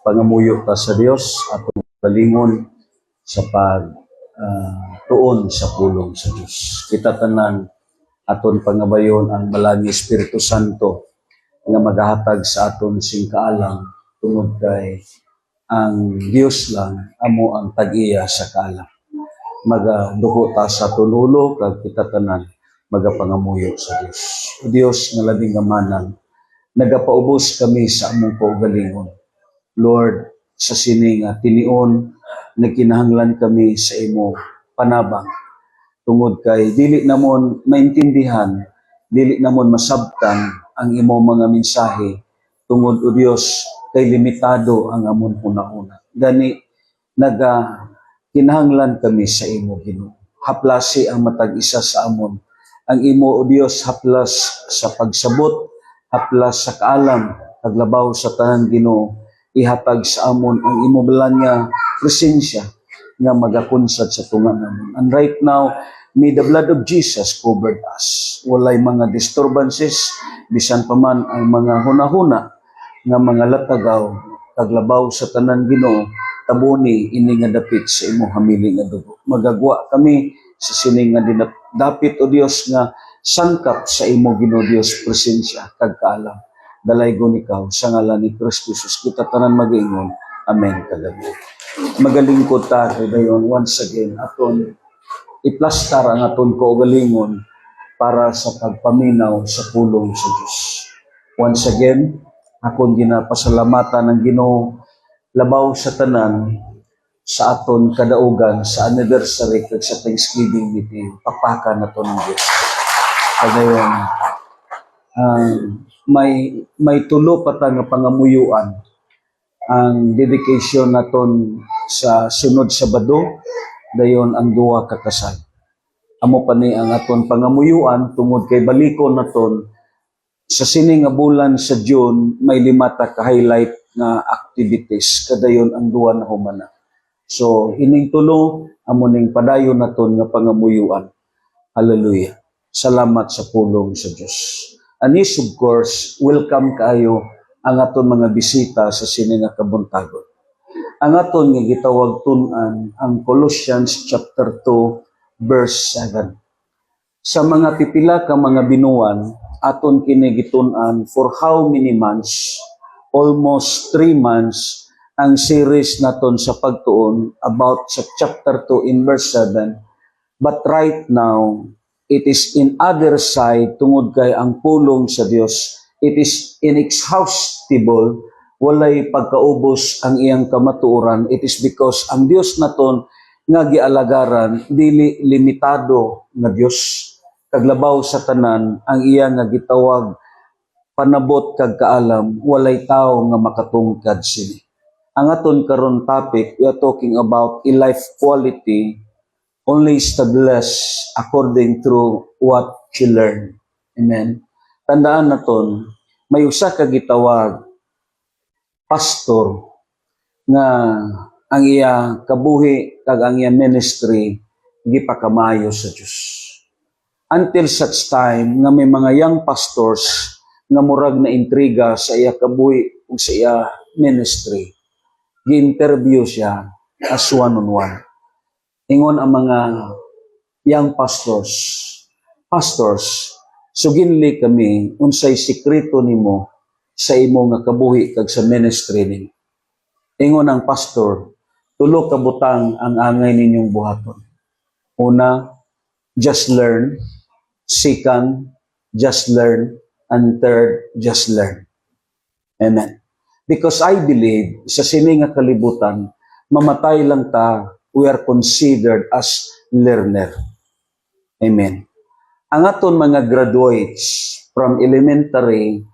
pangamuyo ta sa Dios atong kalingon sa pag tuon sa pulong sa Dios. Kita tanan aton pangabayon ang balang Espiritu Santo nga magahatag sa aton sing kaalam tungod kay ang Dios lang amo ang tag-iya sa kaalam. Magaduko ta sa tunulo kag kita tanan magapangamuyo sa Dios. O Dios nga labing gamanan, nagapaubos kami sa among kaugalingon. Lord, sa sining tinion nagkinahanglan kami sa imo panabang. Tungod kay dili namon maintindihan, dili namon masabtan ang imo mga mensahe. Tungod o Dios kay limitado ang amon hunahuna. Gani kinahanglan kami sa imo Ginoo. Haplasi ang matag isa sa amon. Ang imo o Dios haplas sa pagsabot, haplas sa kaalam, paglabaw sa tanan Ginoo. Ihatag sa amon ang imo balang nga presensya nga magakunsad sa tunga namon. And right now, may the blood of Jesus covered us. Walay mga disturbances, bisan pa man ang mga hunahuna nga mga latagaw, kaglabaw sa tanan Ginoo, tabuni ini nga dapit sa imo hamili nga dugo. Magagwa kami sa sining nga dapit o Dios nga sangkap sa imo Ginoo Dios presensya kag kaalam. Dalaygon ikaw sa ngalan ni Kristo Jesus kita tanan mag-ingon. Amen kagabi. Magalingkod ta dayon once again aton iplastar ang aton kaugalingon para sa pagpaminaw sa pulong sa Dios. Once again, akon ginapasalamatan ng Ginoo labaw sa tanan sa aton kadaugan sa anniversary kag sa Thanksgiving meeting papakan naton ng Dios. Kadayon may tulo pa ta nga pangamuyuan ang dedication naton sa sunod Sabado dayon ang duha ka kasal. Amo pa ni ang aton pangamuyuan tungod kay balikon naton sa sini nga bulan sa June may 5 ka highlight nga activities kadayon ang duha na humana. So ining tulo amo ning padayon naton nga pangamuyuan. Hallelujah. Salamat sa pulong sa Dios. Anis, of course, welcome kaayo ang aton mga bisita sa sini nga kabuntagon. Ang aton nga gitawag tun-an ang Colossians chapter 2 verse 7. Sa mga pipila ka mga binuan, aton kini gitun-an for how many months? Almost 3 months ang series naton sa pagtuon about sa chapter 2 in verse 7. But right now, it is in other side, tungod kay ang pulong sa Dios, it is inexhaustible, walay pagkaubos ang iyang kamatuoran. It is because ang Dios naton nga gialagaran, dili limitado nga Dios. Kaglabaw sa tanan, ang iya nga gitawag panabot kag kaalam, walay tao nga makatungkad sini. Ang aton karon topic, we are talking about a life quality only established according to what you learn. Amen. Tandaan naton, may usa ka gitawag pastor nga ang iya kabuhi kag ang iya ministry gipakamayo sa Dios. Until such time nga may mga young pastors nga murag na intriga sa iya kabuhi ug sa iya ministry, gi-interview siya as one-on-one. Ingon ang mga young pastors, suginli kami unsay sikreto nimo sa imo nga kabuhi kag sa ministry nimo. Ingon ang pastor, tulo ka butang ang angay ninyong buhaton. Una, just learn. Second, just learn. And third, just learn. Amen. Because I believe sa sini nga kalibutan, mamatay lang ta, we are considered as learner. Amen. Ang aton mga graduates from elementary,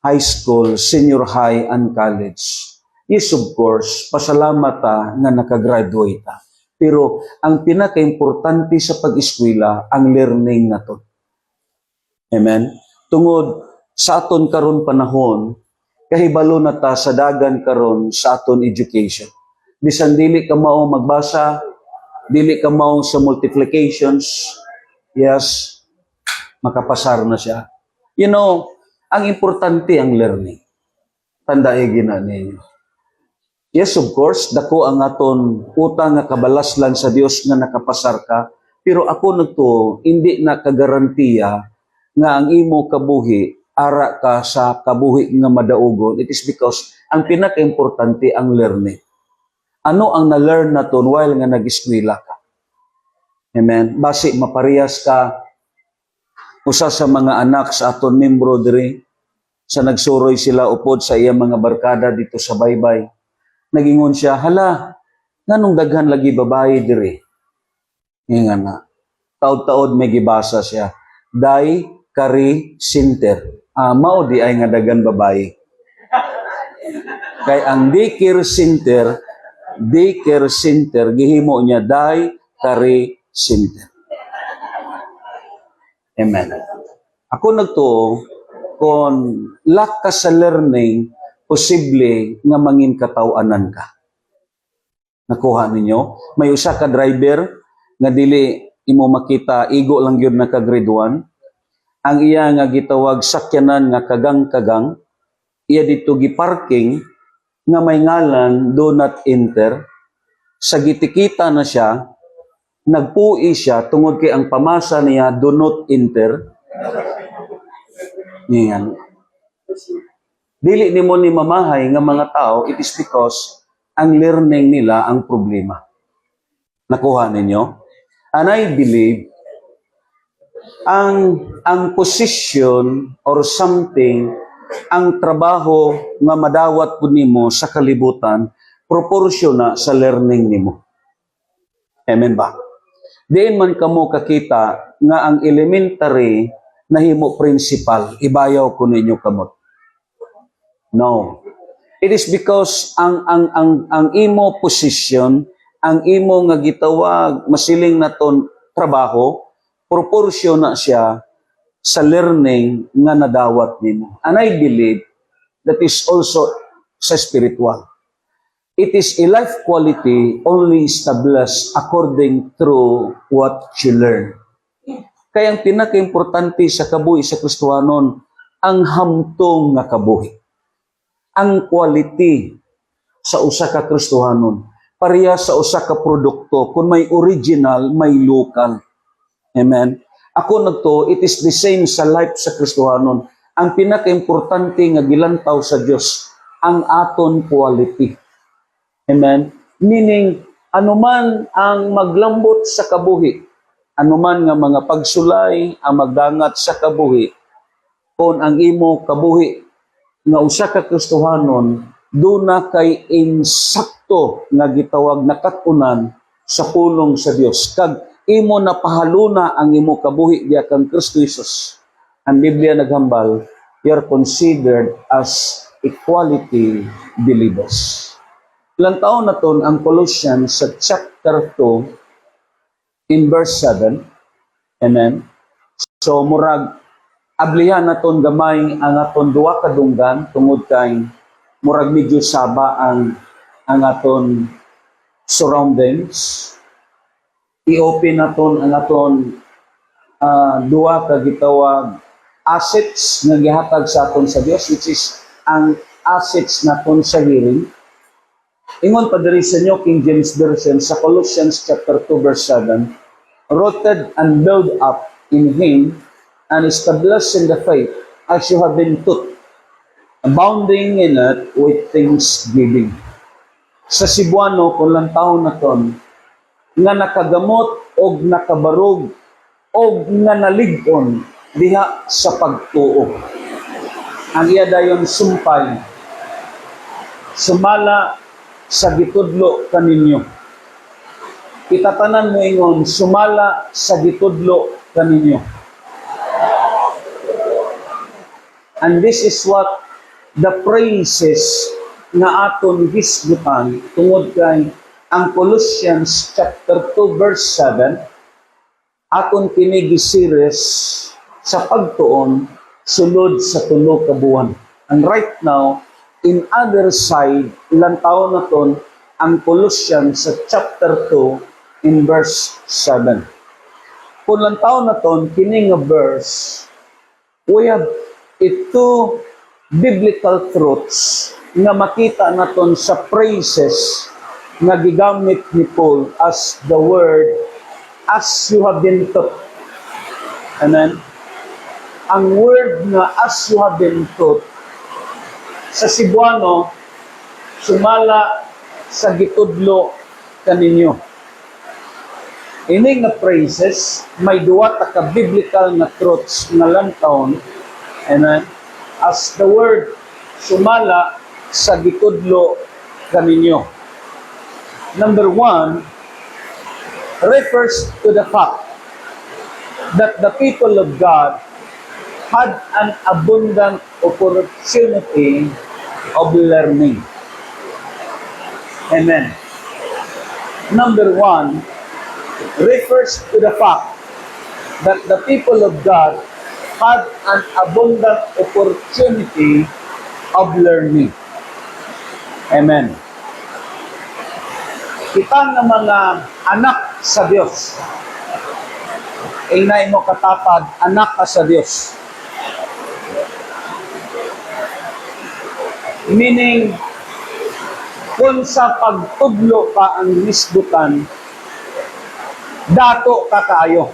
high school, senior high, and college, yes, of course, pasalamat ta nga nakagraduate ta. Pero ang pinaka-importante sa pag-eskwela, ang learning naton. Amen. Tungod sa aton karon panahon, kahibalo na ta sa dagan karon sa aton education. Bisan dili ka mao magbasa, dili ka mao sa multiplications, yes, makapasar na siya. You know, Ang importante ang learning. Tandaan na ninyo. Yes, of course, dako ang aton utang nga kabalaslan sa Dios nga nakapasar ka, pero ako nagto hindi na kagarantiya nga ang imo kabuhi ara ka sa kabuhi nga madaugon. It is because ang pinaka-importante ang learning. Ano ang na-learn naton while nga nag-eskwela ka? Amen. Basi maparehas ka usa sa mga anak sa aton membro diri sa nagsuroy sila upod sa iyang mga barkada dito sa baybay. Nagingon siya, hala, nganong daghan lagi babae diri? Nga na. Taod-taod may gibasa siya. Day kari sinter. Mao di ay nga daghan babae. Kay ang daycare center, gihimo niya day kari center. Amen. Ako nagtuo, kung lack ka sa learning, posible nga mangin katawanan ka. Nakuha ninyo? May usa ka driver nga dili imo makita igo lang gyud na ka grade 1. Ang iya nga gitawag sakyanan nga kagang-kagang, iya dito giparking nga may ngalan do not enter. Sa gitikita na siya, nagpui siya tungod kay ang pamasa niya do not enter. Yan. Dili nimo ni mamahay nga mga tao, it is because ang learning nila ang problema. Nakuha ninyo? And I believe ang position or something, ang trabaho nga madawat po nimo sa kalibutan, proporsyona sa learning nimo. Amen ba? Diin man kamo kakita nga ang elementary nahimo principal, ibayaw ko ninyo kamot. No. It is because ang imo position, ang imo nga gitawag masiling naton trabaho, proportion na siya sa learning nga nadawat nimo. And I believe that is also sa spiritual. It is a life quality only established according to what you learn. Kaya ang pinaka-importante sa kabuhi sa Kristohanon, ang hamtong nga kabuhi. Ang quality sa usa ka Kristohanon, pareha sa usa ka produkto, kung may original, may local. Amen. Ako nagto, it is the same sa life sa Kristohanon. Ang pinaka-importante nga gilantaw sa Dios, ang aton quality. Amen. Meaning, anuman ang maglambot sa kabuhi, anuman nga mga pagsulay ang magdangat sa kabuhi, kung ang imo kabuhi nga usa ka Kristohanon, do na kay insakto nga gitawag na katunan sa pulong sa Dios. Kag imo napahaluna ang imo kabuhi diya kang Kristo Jesus. Ang Biblia naghambal, you're considered as equality believers. Ilang taon na ton ang Colossians sa chapter 2 in verse 7. Amen. So murag ablihan naton gamay ang aton duwa ka dunggan tungod kay murag medyo saba ang aton surroundings. I-open naton ang aton duwa ka gitawag assets nga gihatag sa aton sa Dios, which is ang assets naton sa hearing. Ingon pa diri sa inyo King James Version sa Colossians chapter 2 verse 7, rooted and built up in Him and established in the faith as you have been taught, abounding in it with thanksgiving. Sa Cebuano, kung lang taon na ton, nga nakagamot o nakabarog o nga naligon diha sa pagtuo. Ang iya dayon sumpay, sumala sa gitudlo kaninyo. Itatanan mo ingon, sumala sa gitudlo kaninyo. And this is what the praises nga aton gisgutan tungod kay ang Colossians chapter 2 verse 7 aton kini giseries sa pagtuon sulod sa tulo ka buwan. And right now, in other side, ilang taon na ton ang Colossians sa chapter 2 in verse 7. Kung ilang taon na ton, kini nga verse, we have ito biblical truths nga makita naton sa praises nga gigamit ni Paul as the word as you have been taught. Amen? Ang word nga as you have been taught sa Cebuano sumala sa gitudlo kaninyo. Ini nga praises may duwa ta ka biblical nga truths nga lantawon. Amen? As the word sumala sa gitudlo kaninyo. Number 1 refers to the fact that the people of God had an abundant opportunity of learning. Amen. Number 1 refers to the fact that the people of God had an abundant opportunity of learning. Amen. Kita nga mga anak sa Diyos. Inay mo katapad, anak ka sa Diyos. Meaning, kung sa pagtudlo ka ang nisbutan, dato ka kaayo.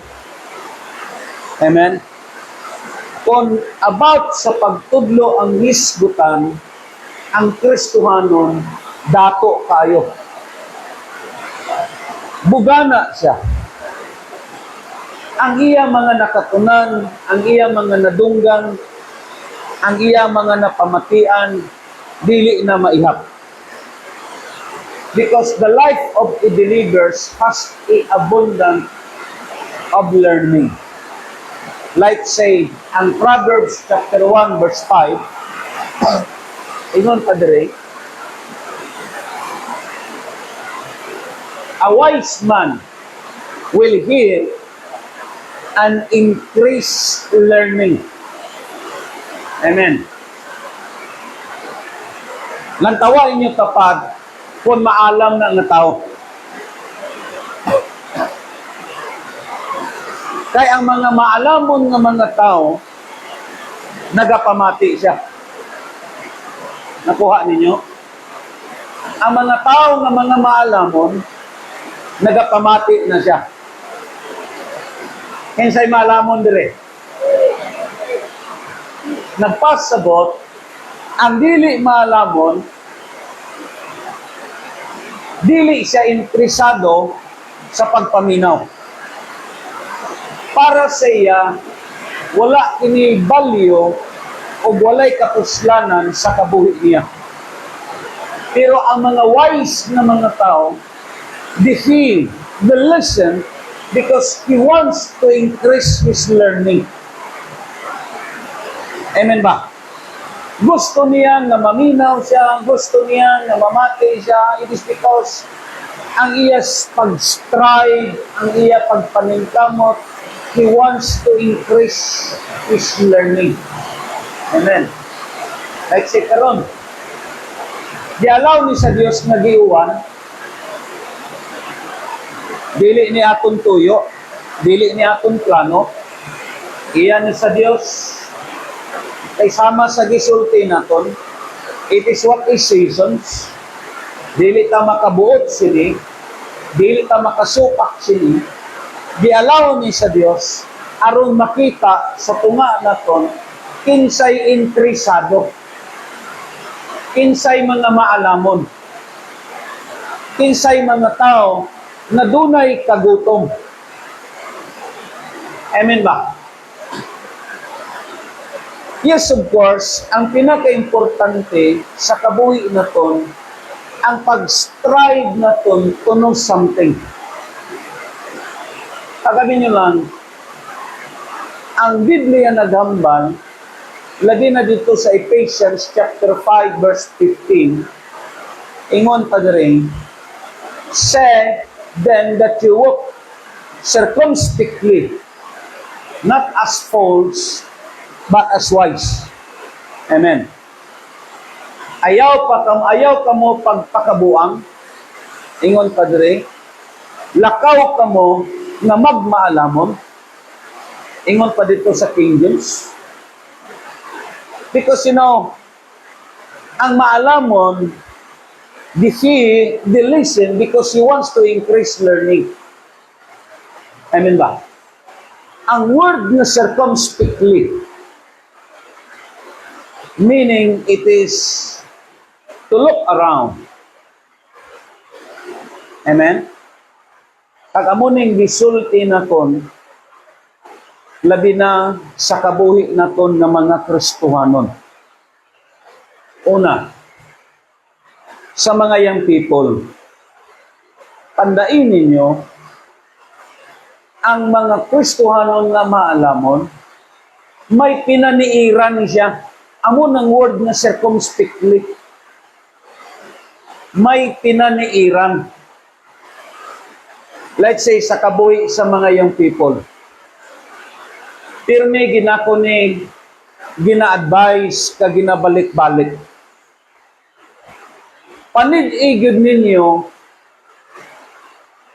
Amen? Kung about sa pagtudlo ang nisbutan, ang Kristohanon, dato kaayo. Bugana siya. Ang iya mga nakatunan, ang iya mga nadunggang, ang iya mga napamatian, dili na maihap. Because the life of a believer has a abundant of learning. Like say, ang Proverbs chapter 1 verse 5, ingon padre, a wise man will hear and increase learning. Amen. Lantawa inyo kapag kung maalam na ang tao. Kaya ang mga maalamon ng mga tao, nagapamati siya. Nakuha ninyo? Ang mga tao ng mga maalamon, nagapamati na siya. Hensay maalamon dire. Nagpasabot, ang dili maalamon, dili siya interesado sa pagpaminaw. Para sa iya, wala kini balyo o walay kapuslanan sa kabuhi niya. Pero ang mga wise na mga tao, they hear, they listen, because he wants to increase his learning. Amen ba? Gusto niya na maminaw siya, gusto niya na mamati siya. It is because ang iyas pag-strive, ang iya pagpaningkamot, he wants to increase his learning. Amen. Like si karon, di allow ni sa Dios nga giuwan, dili ni aton tuyo, dili ni aton plano, iyan ni sa Dios, kay sama sa gisulti naton, it is what is seasons, dili ta makabuot sini, dili ta makasupak sini, di-allow ni sa Dios, aron makita sa tunga naton, kinsay interesado, kinsay mga maalamon, kinsay mga tao na dunay kagutom. Amen ba? Yes, of course, ang pinaka-importante sa kabuhi naton, ang pag-strive naton to know something. Kagabi nyo lang, ang Biblia naghambal, lagi na dito sa Ephesians chapter 5 verse 15, ingon pa rin, say then that you walk circumspectly, not as fools, but as wise. Amen. Ayaw ka mo pagpakabuang, ingon pa rin, lakaw ka mo na magmaalamon, ingon pa dito sa King James, Because ang maalamon, they listen because he wants to increase learning. Amen ba? Ang word na circumspectly, meaning it is to look around. Amen? Pag amuning gisulti naton, labi na sa kabuhi naton ng mga Kristohanon. Una, sa mga young people, tandain ninyo, ang mga Kristohanon nga maalamon, may pinaniiran siya. Amo ng word na circumspectly. May pinaniiran. Let's say, sa kabuhi sa mga young people. Pirmi ginako ni gina-advise ka ginabalik-balik. Panid-igid ninyo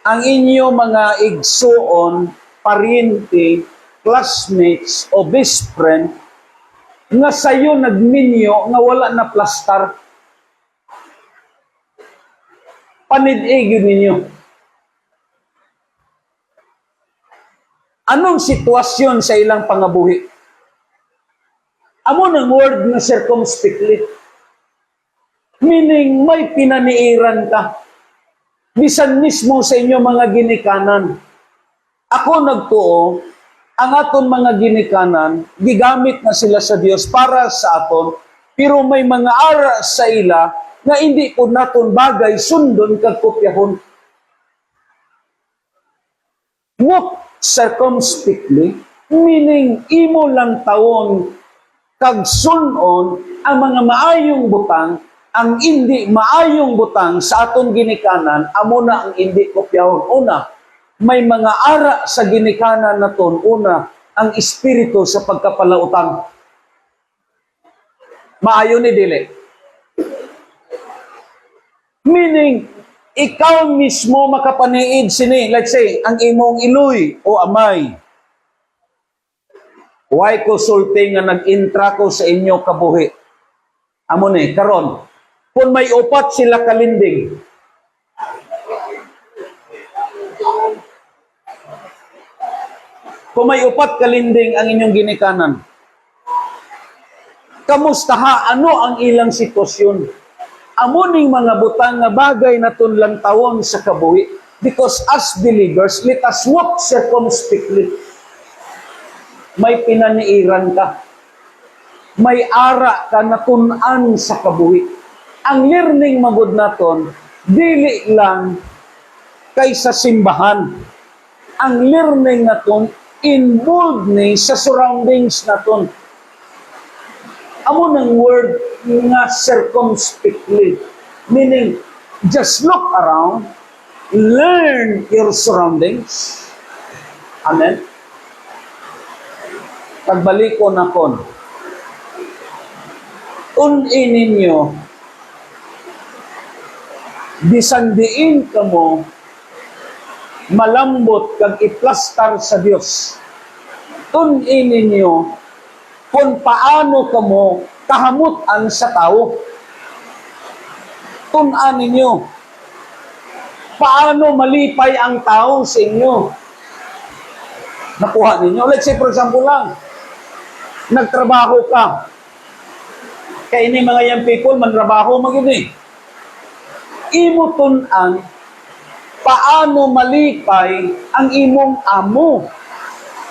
ang inyo mga igsuon, pariente, classmates, o best friend nga sayo nagminyo nga wala na plastar. Panid-igid ninyo. Anong sitwasyon sa ilang pangabuhi? Amo ng word na circumspectly. Meaning, may pinaniiran ka. Bisan mismo sa inyo mga ginikanan. Ako nagtuo, ang aton mga ginikanan, gigamit na sila sa Dios para sa aton, pero may mga ara sa ila na hindi po naton bagay sundon kag kopyahon. Walk circumspectly, meaning imo lang taon kag sunon ang mga maayong butang, ang hindi maayong butang sa aton ginikanan, amo na ang hindi kopyahon. Una, may mga ara sa ginikanan naton. Una, ang espiritu sa pagkapalautan. Maayo ni dili. Meaning, ikaw mismo makapaniid sini. Let's say, ang imong iloy o amay. Why ko sulti nga nag-intra ko sa inyo kabuhi? Amo ni, karon. Kung may upat sila kalinding, kung may upat kalinding ang inyong ginikanan, kamusta ha? Ano ang ilang sitwasyon? Amuning mga butang nga bagay na tunlang tawon sa kabuhi. Because as believers, let us walk circumspectly. May pinaniiran ka. May ara ka na tunan sa kabuhi. Ang learning magud naton, dili lang kaysa simbahan. Ang learning naton, involved ni sa surroundings naton. Amo ng word nga circumspectly. Meaning, just look around, learn your surroundings. Amen? Pagbalik ko na kon, tunin ninyo, bisan diin ka mo, malambot kag iplastar sa Dios. Tunin ninyo, kung paano ka mo kahamutan sa tao. Tunan ninyo, paano malipay ang tao sa inyo. Nakuha ninyo. Let's say, for example lang, nagtrabaho ka. Kaya ini mga young people, mantrabaho magini. Imo tunan, paano malipay ang imong amo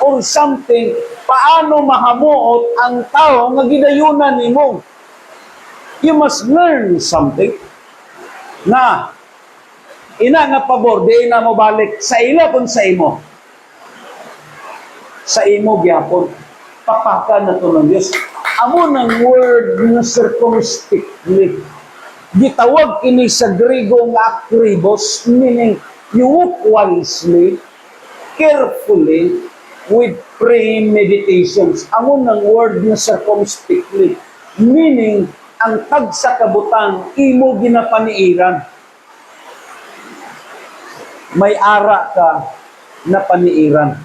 or something, paano mahamuot ang tao nga gidayunan nimo. You must learn something na ina nga pabor, di na mo balik sa ila kung sa imo. Sa imo gyapon. Papaka na to ng Diyos. Amo ng word na circumspectly. Gitawag ini sa Griego nga akribos, meaning you walk wisely, carefully, with premeditations. Amo ng word na circumspectly, meaning ang tagsa kabutang imo ginapaniiran. May ara ka na paniiran.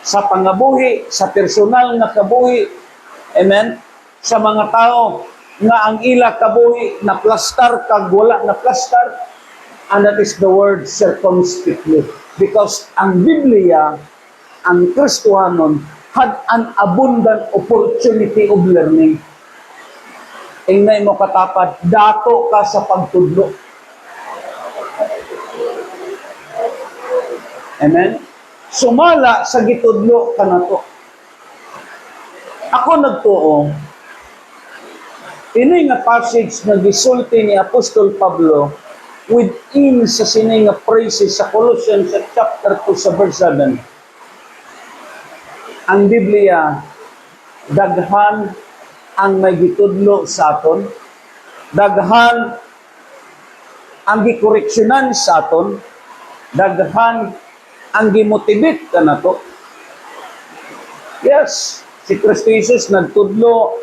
Sa pangabuhi, sa personal na kabuhi, amen, sa mga tao nga ang ila kabuhi na plastar kag wala na plastar, and that is the word circumspectly. Because ang Biblia, ang Kristohanon, had an abundant opportunity of learning. Ingay mo katapat, dato ka sa pagtudlo. Amen? Sumala sa gitudlo ka na to. Ako nagtuo, ini nga passage na gisulti ni Apostol Pablo within sa sini nga phrases sa Colossians sa chapter 2 sa verse 7. Ang Biblia, daghan ang may gitudlo sa aton, daghan ang gikoreksyonan sa aton, daghan ang gimotivate ka na to. Yes, si Kristo Jesus nagtudlo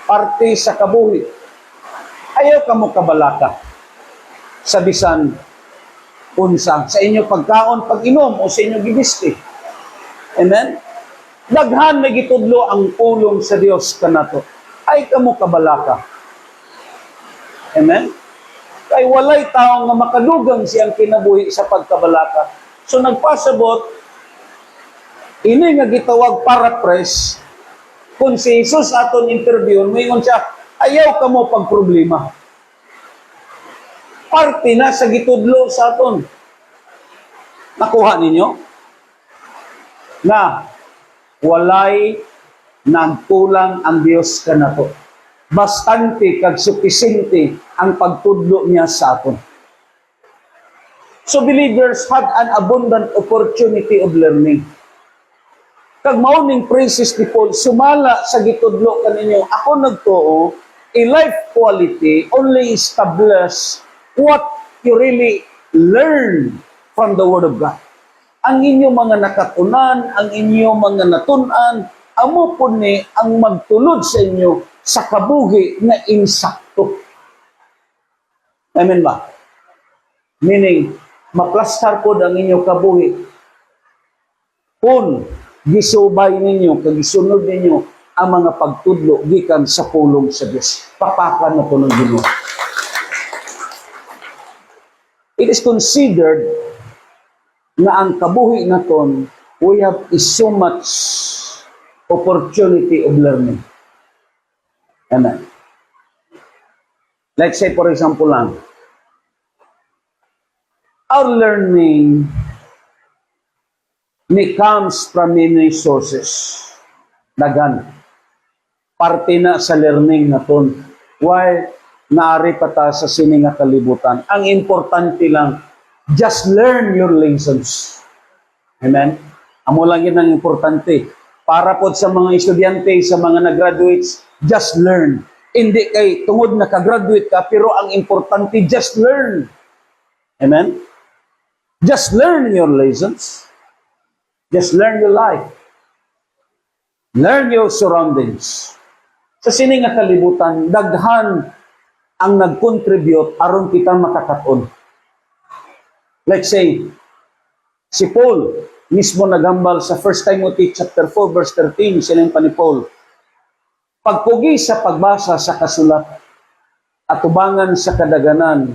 parte sa kabuhi. Ayaw ka mo kabalaka sa bisan unsa sa inyo pagkaon, pag-inom o sa inyo gibisti. Amen? Daghan na gitudlo ang pulong sa Dios kanato. Ay kamo kabalaka. Amen? Kay walay tao nga makadugang siyang kinabuhi sa pagkabalaka. So nagpasabot, ini nga gitawag paraphrase, kung si Jesus aton interview, mayingon siya, ayaw ka mo pag problema. Parte na sa gitudlo sa aton. Nakuha ninyo? Na walay nagkulang ang Dios kanato. Bastante kag sufficiente ang pagtudlo niya sa aton. So believers had an abundant opportunity of learning. Kag mauning praises ni Paul, sumala sa gitudlo kaninyo, ako nagtuo, a life quality only establish what you really learn from the Word of God. Ang inyong mga nakatunan, ang inyong mga natunan, amo po ni ang magtulod sa inyo sa kabuhi na insakto. Amen ba? Meaning, maplastar po ang inyong kabuhi. Kung gisubay ninyo, kagisunod ninyo ang mga pagtudlo gikan sa pulong sa Diyos. Papakan na po ng Ginoo. It is considered na ang kabuhi naton, we have so much opportunity of learning. Amen. Let's say, for example lang, our learning comes from many sources. Dagan. Parte na sa learning naton. Why? Naari pa ta sa sininga kalibutan. Ang importante lang, just learn your lessons. Amen? Amo lang yun ang importante. Para po sa mga estudyante, sa mga nag-graduates, just learn. Hindi kay tungod naka-graduate ka, pero ang importante, just learn. Amen? Just learn your lessons. Just learn your life. Learn your surroundings. Sa sining nga kalibutan, daghan ang nag-contribute aron kita makakaton. Let's say, si Paul mismo nagambal sa 1 Timothy chapter 4 verse 13, silang pa ni Paul. Pagpugi sa pagbasa sa kasulat, atubangan sa kadaganan,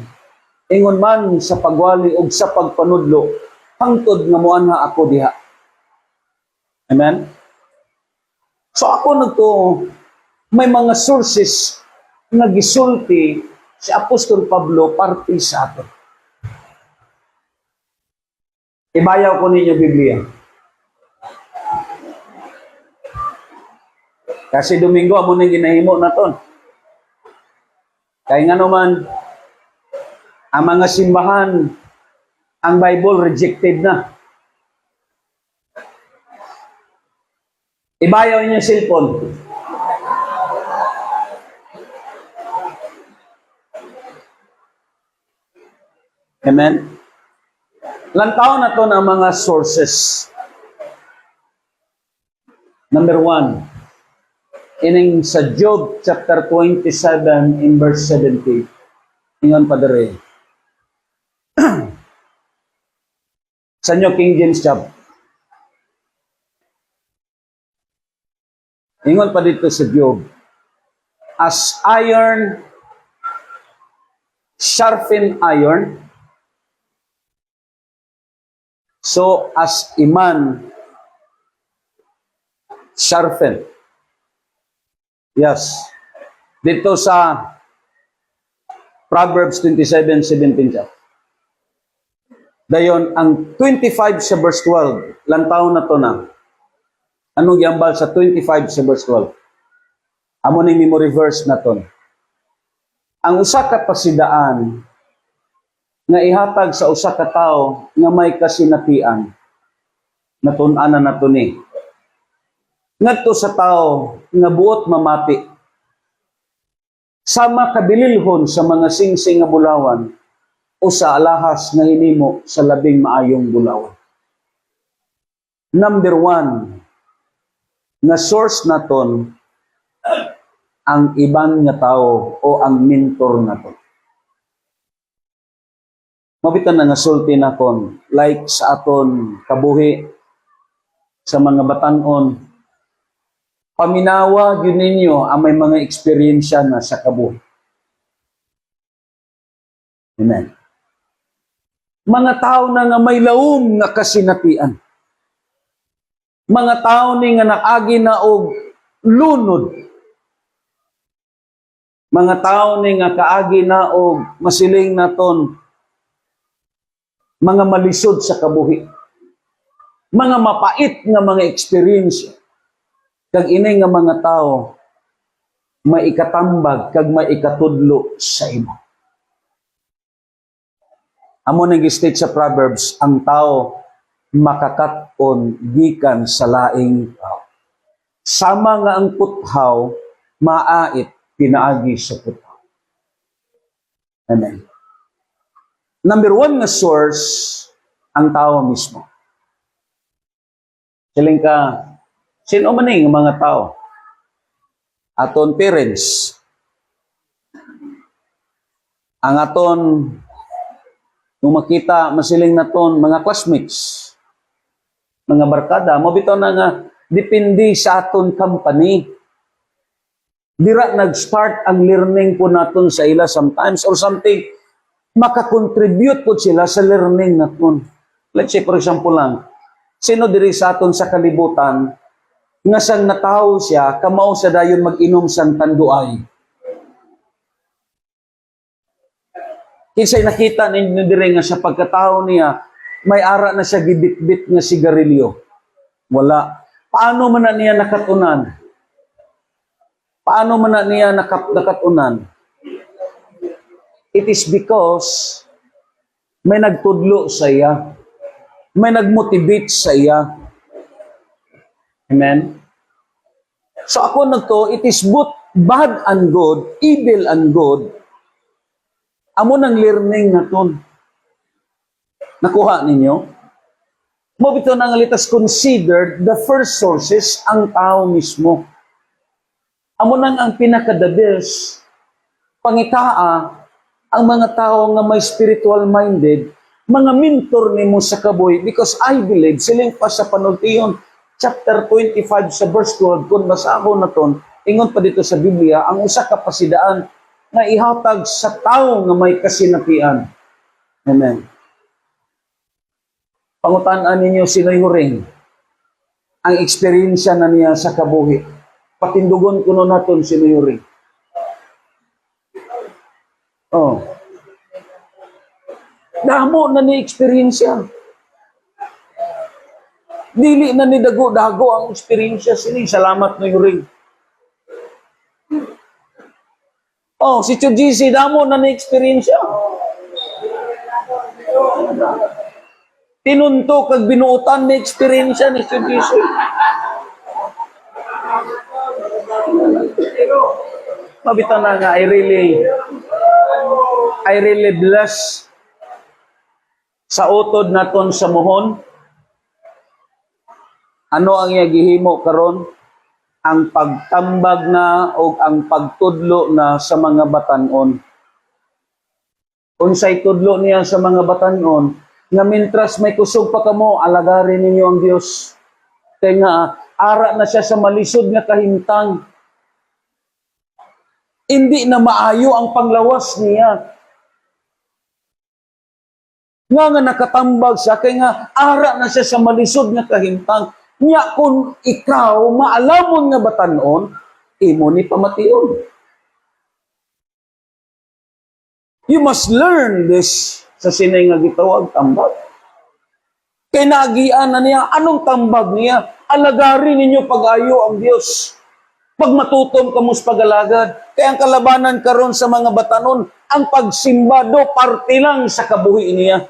ingon man sa pagwali ug sa pagpanudlo, hangtod nga moanha ako diha. Amen? So ako nagtuo, may mga sources na gisulti si Apostol Pablo parte sa ato. Ibayaw ko ninyo Biblia. Kasi Domingo, amo nang ginahimo na ton. Kaya nga naman, ang mga simbahan, ang Bible rejected na. Ibayaw niyo yung cellphone. Amen? Lantaw na to ng mga sources. Number 1, ining sa Job chapter 27 in verse 17. Ingon pa dere. Sa inyo King James Job. Ingon pa dito sa Job, as iron sharpen iron, so as a man sharpen. Yes. Dito sa Proverbs 27:17 siya. Dayon, ang 25 sa verse 12, lantaw na to na. Anong yambal sa 25 sa verse 12? Amo ning memory verse na to. Ang usa ka pasidaan nga ihatag sa usa ka tawo nga may kasinatian, natun-ana nato ni. Ngadto sa tawo nga buot mamati, sama kabililhon sa mga singsing nga bulawan, o sa alahas nga hinimo sa labing maayong bulawan. Number 1, nga source naton ang ibang nga tao o ang mentor naton. Mabitan na nga sulti naton, like sa aton kabuhi, sa mga batanon, paminawa yun ninyo ang may mga eksperyensya na sa kabuhi. Amen. Mga tao na nga may laom nga kasinatian. Mga tao ni nga nakaagi na og lunod. Mga tao ni nga kaagi na og masiling naton mga malisod sa kabuhi. Mga mapait nga mga experience. Kag inay nga mga tao maikatambag kag maikatudlo sa imo. Amo nang state sa Proverbs, ang tao makakat-on gikan sa laing tao. Sama nga ang puthaw, maait pinaagi sa puthaw. Amen. Number 1 nga source, ang tao mismo. Siling ka, sino man nga mga tao? Aton parents. Ang aton nung makita, masiling naton, mga classmates, mga barkada, mabitaw na nga, depende sa aton company. Dira nag-start ang learning po naton sa ila sometimes or something, makakontribute po sila sa learning naton. Let's say, for example lang, sino diri sa aton sa kalibutan, nga sang nataho siya, kamao sa dayon mag-inom sang tanduay. Kinsay nakita ninyo dire nga sa pagkatao niya, may ara na siya gibit-bit nga sigarilyo. Wala. Paano man na niya nakatunan? Paano man na niya nakatunan? It is because may nagtudlo sa iya. May nagmotivate sa iya. Amen? So ako nagto, it is both bad and good, evil and good. Amo nang learning naton. Nakuha ninyo? Mabito na nga litas considered the first sources ang tao mismo. Amo nang ang pinaka-the best pangitaa ang mga tao nga may spiritual minded, mga mentor nimo sa kaboy, because I believe siling pa sa panultiyon chapter 25 sa verse 12 kung basahon naton, ingon pa dito sa Biblia ang usa ka pasidaan nga ihatag sa tao nga may kasinatian. Amen. Pangutan-an ninyo sino'y huring ang eksperyensya na niya sa kabuhi. Patindugon kuno naton sino'y huring. Oh. Damo na ni eksperyensya. Dili na ni dago-dago ang eksperyensya sini. Salamat no huring. Oh, si Chujisi, damo na na-experience siya. Tinunto kag binuutan na experience ni Chujisi. Mabita na nga, I really bless sa utod naton sa mohon. Ano ang iya gihimo karon? Ang pagtambag na o ang pagtudlo na sa mga batanon. Unsay tudlo niya sa mga batanon, nga mintras may kusog pa kamo, alagarin ninyo ang Dios. Kaya nga, ara na siya sa malisod nga kahimtang. Hindi na maayo ang panglawas niya. Nga nakatambag siya, kaya nga ara na siya sa malisod nga kahimtang. Nya kung ikaw maalamon nga batanon, imo ni pamation. You must learn this sa sinay nga gitawag tambag. Kaya nagian na niya, anong tambag niya? Alagarin ninyo pag-ayo ang Diyos. Pag matutom kamus pagalagad. Kaya ang kalabanan karon sa mga batanon, ang pagsimba do parte lang sa kabuhi niya.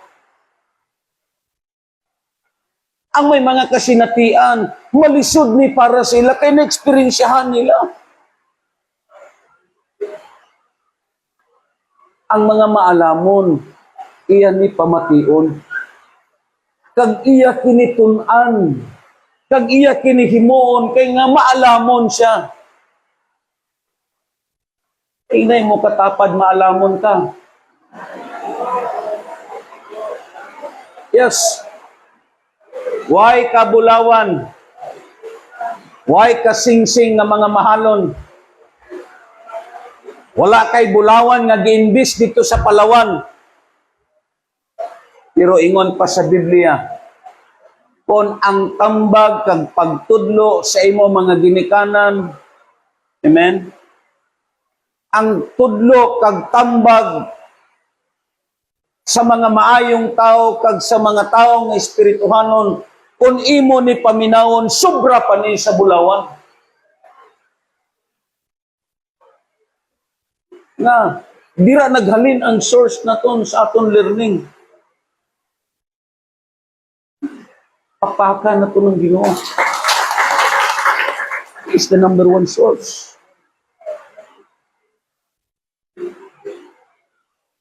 Ang may mga kasinatian, malisod ni para sila, kaya na-experiensyahan nila. Ang mga maalamon, iyan ni pamation. Kag iya kinitunan, kag iya kinihimuon, kay nga maalamon siya. Inay mo katapad, maalamon ka. Yes. Why kabulawan? Why kasingsing nga mga mahalon? Wala kay bulawan nga giimbis dito sa Palawan. Pero ingon pa sa Biblia, kung ang tambag kag pagtudlo sa imo mga ginikanan, amen? Ang tudlo kag tambag sa mga maayong tao kag sa mga taong espirituhanon, kung imo ni paminawon, sobra pa ni sa bulawan. Nga, dira naghalin ang source naton sa aton learning. Pakpakan na ito ng Ginoo. It's the number one source.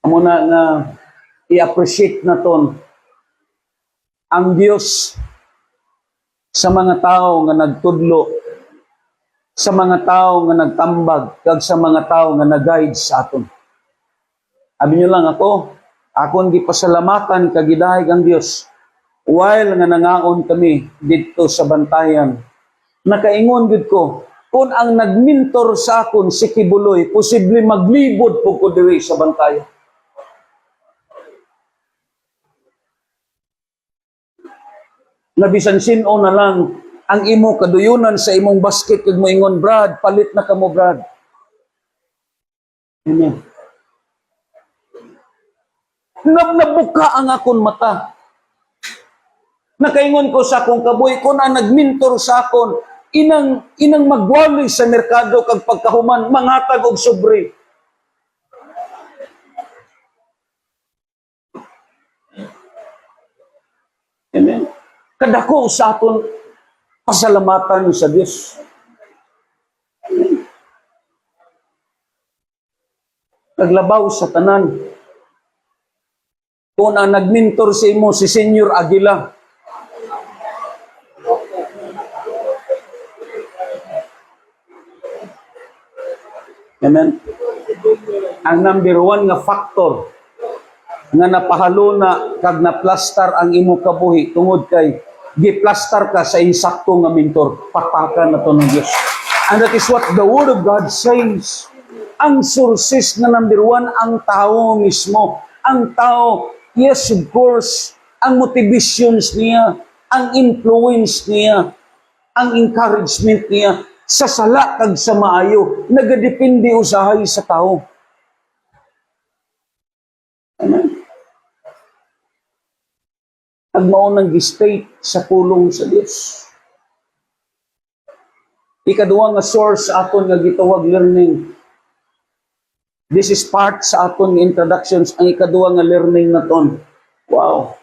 Amo na nga i-appreciate naton ang Diyos sa mga tao nga nagtudlo, sa mga tao nga nagtambag, kag sa mga tao nga nag-guide sa aton. Abi nyo lang akong gipasalamatan kag gidahig ang Diyos. While nga nangaon kami dito sa bantayan, nakaingon gid ko, kung ang nagmentor sa akon si Kibuloy, posible maglibod po ko diri sa bantayan. Nabisan sino na lang ang imo kaduyunan sa imong basket kag moingon, Brad, palit na kamo, Brad. Amen. Nabuka ang akon mata. Nakaingon ko sa akong kaboy, kung ang nagmentor sa akon, inang magwali sa merkado kag pagkahuman, mangatag og sobre. Amen. Kadako sa aton pasalamatan sa Dios. Naglabaw sa tanan. Kung ang nagmentor sa imo si Senyor Aguila, amen. Ang number one nga factor nga napahalo na kag naplastar ang imo kabuhi tungod kay giplastar ka sa insakto nga mentor. Pakpakan na to ng Diyos. And that is what the Word of God says. Ang sources na number one, ang tao mismo. Ang tao, yes, of course, ang motivations niya, ang influence niya, ang encouragement niya, sa sala kag sa maayo, nagadepende usahay sa tao. Amen. Agmao nang gi-state sa pulong sa Dios. Ikaduha nga source sa aton nga gitawag learning. This is part sa aton nga introductions, ang ikaduha nga learning naton. Wow.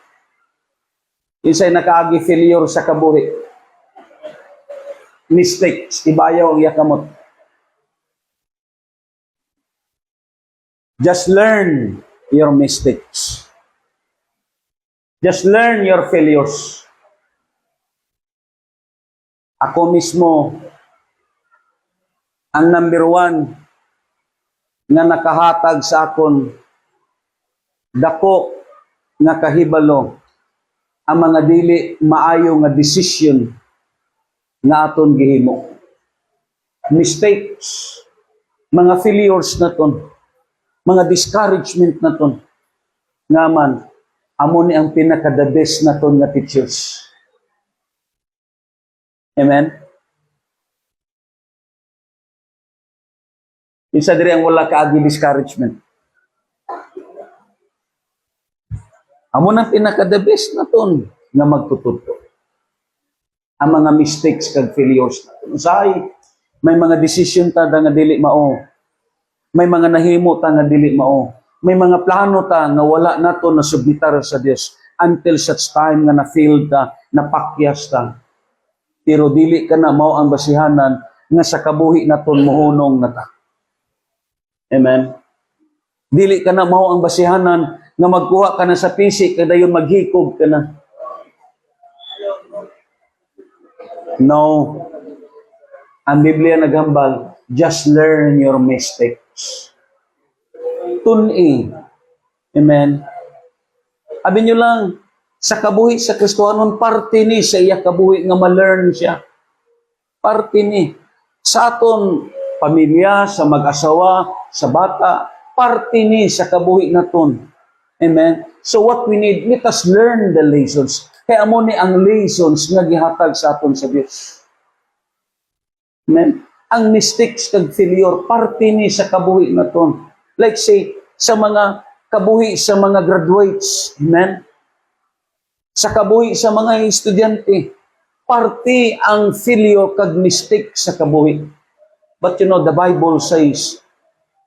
Kinsay nakaagi failure sa kabuhi. Mistakes, ibayaw ang yakamot. Just learn your mistakes. Just learn your failures. Ako mismo, ang number one nga nakahatag sa akon, dako nga kahibalo, ang mga dili maayo nga decision nga aton gihimo. Mistakes, mga failures naton, mga discouragement naton, nga man, amo ni ang pinaka-the best naton nga teachers. Amen? Isa diri ang wala kaagi discouragement. Amo nang pinaka-the best naton nga magtututo. Ang mga mistakes kag failures naton. Usahay, may mga decision ta nga dili mao. May mga nahimo ta nga dili mao. May mga plano ta nga wala nato na submitar sa Dios until such time nga na-fail ta, napakyas ta. Pero dili ka na mao ang basihanan nga sa kabuhi naton mohunong na ta. Amen. Dili ka na mao ang basihanan nga magkuha ka na sa PC kada yon maghikog ka na. No. Ang Biblia naghambal, just learn your mistakes. Tun-i. Amen. Abi nyo lang, sa kabuhi sa Kristohanon, parte ni sa iya kabuhi nga ma-learn siya. Parte ni. Sa aton pamilya, sa mag-asawa, sa bata, parte ni sa kabuhi naton. Amen. So what we need, let us learn the lessons. Kaya amo ni ang lessons nga gihatag sa aton sa Dios. Amen. Ang mistakes kag failure, parte ni sa kabuhi naton. Like say, sa mga kabuhi sa mga graduates. Amen. Sa kabuhi sa mga estudyante, parte ang failure kag mistake sa kabuhi. But you know, the Bible says,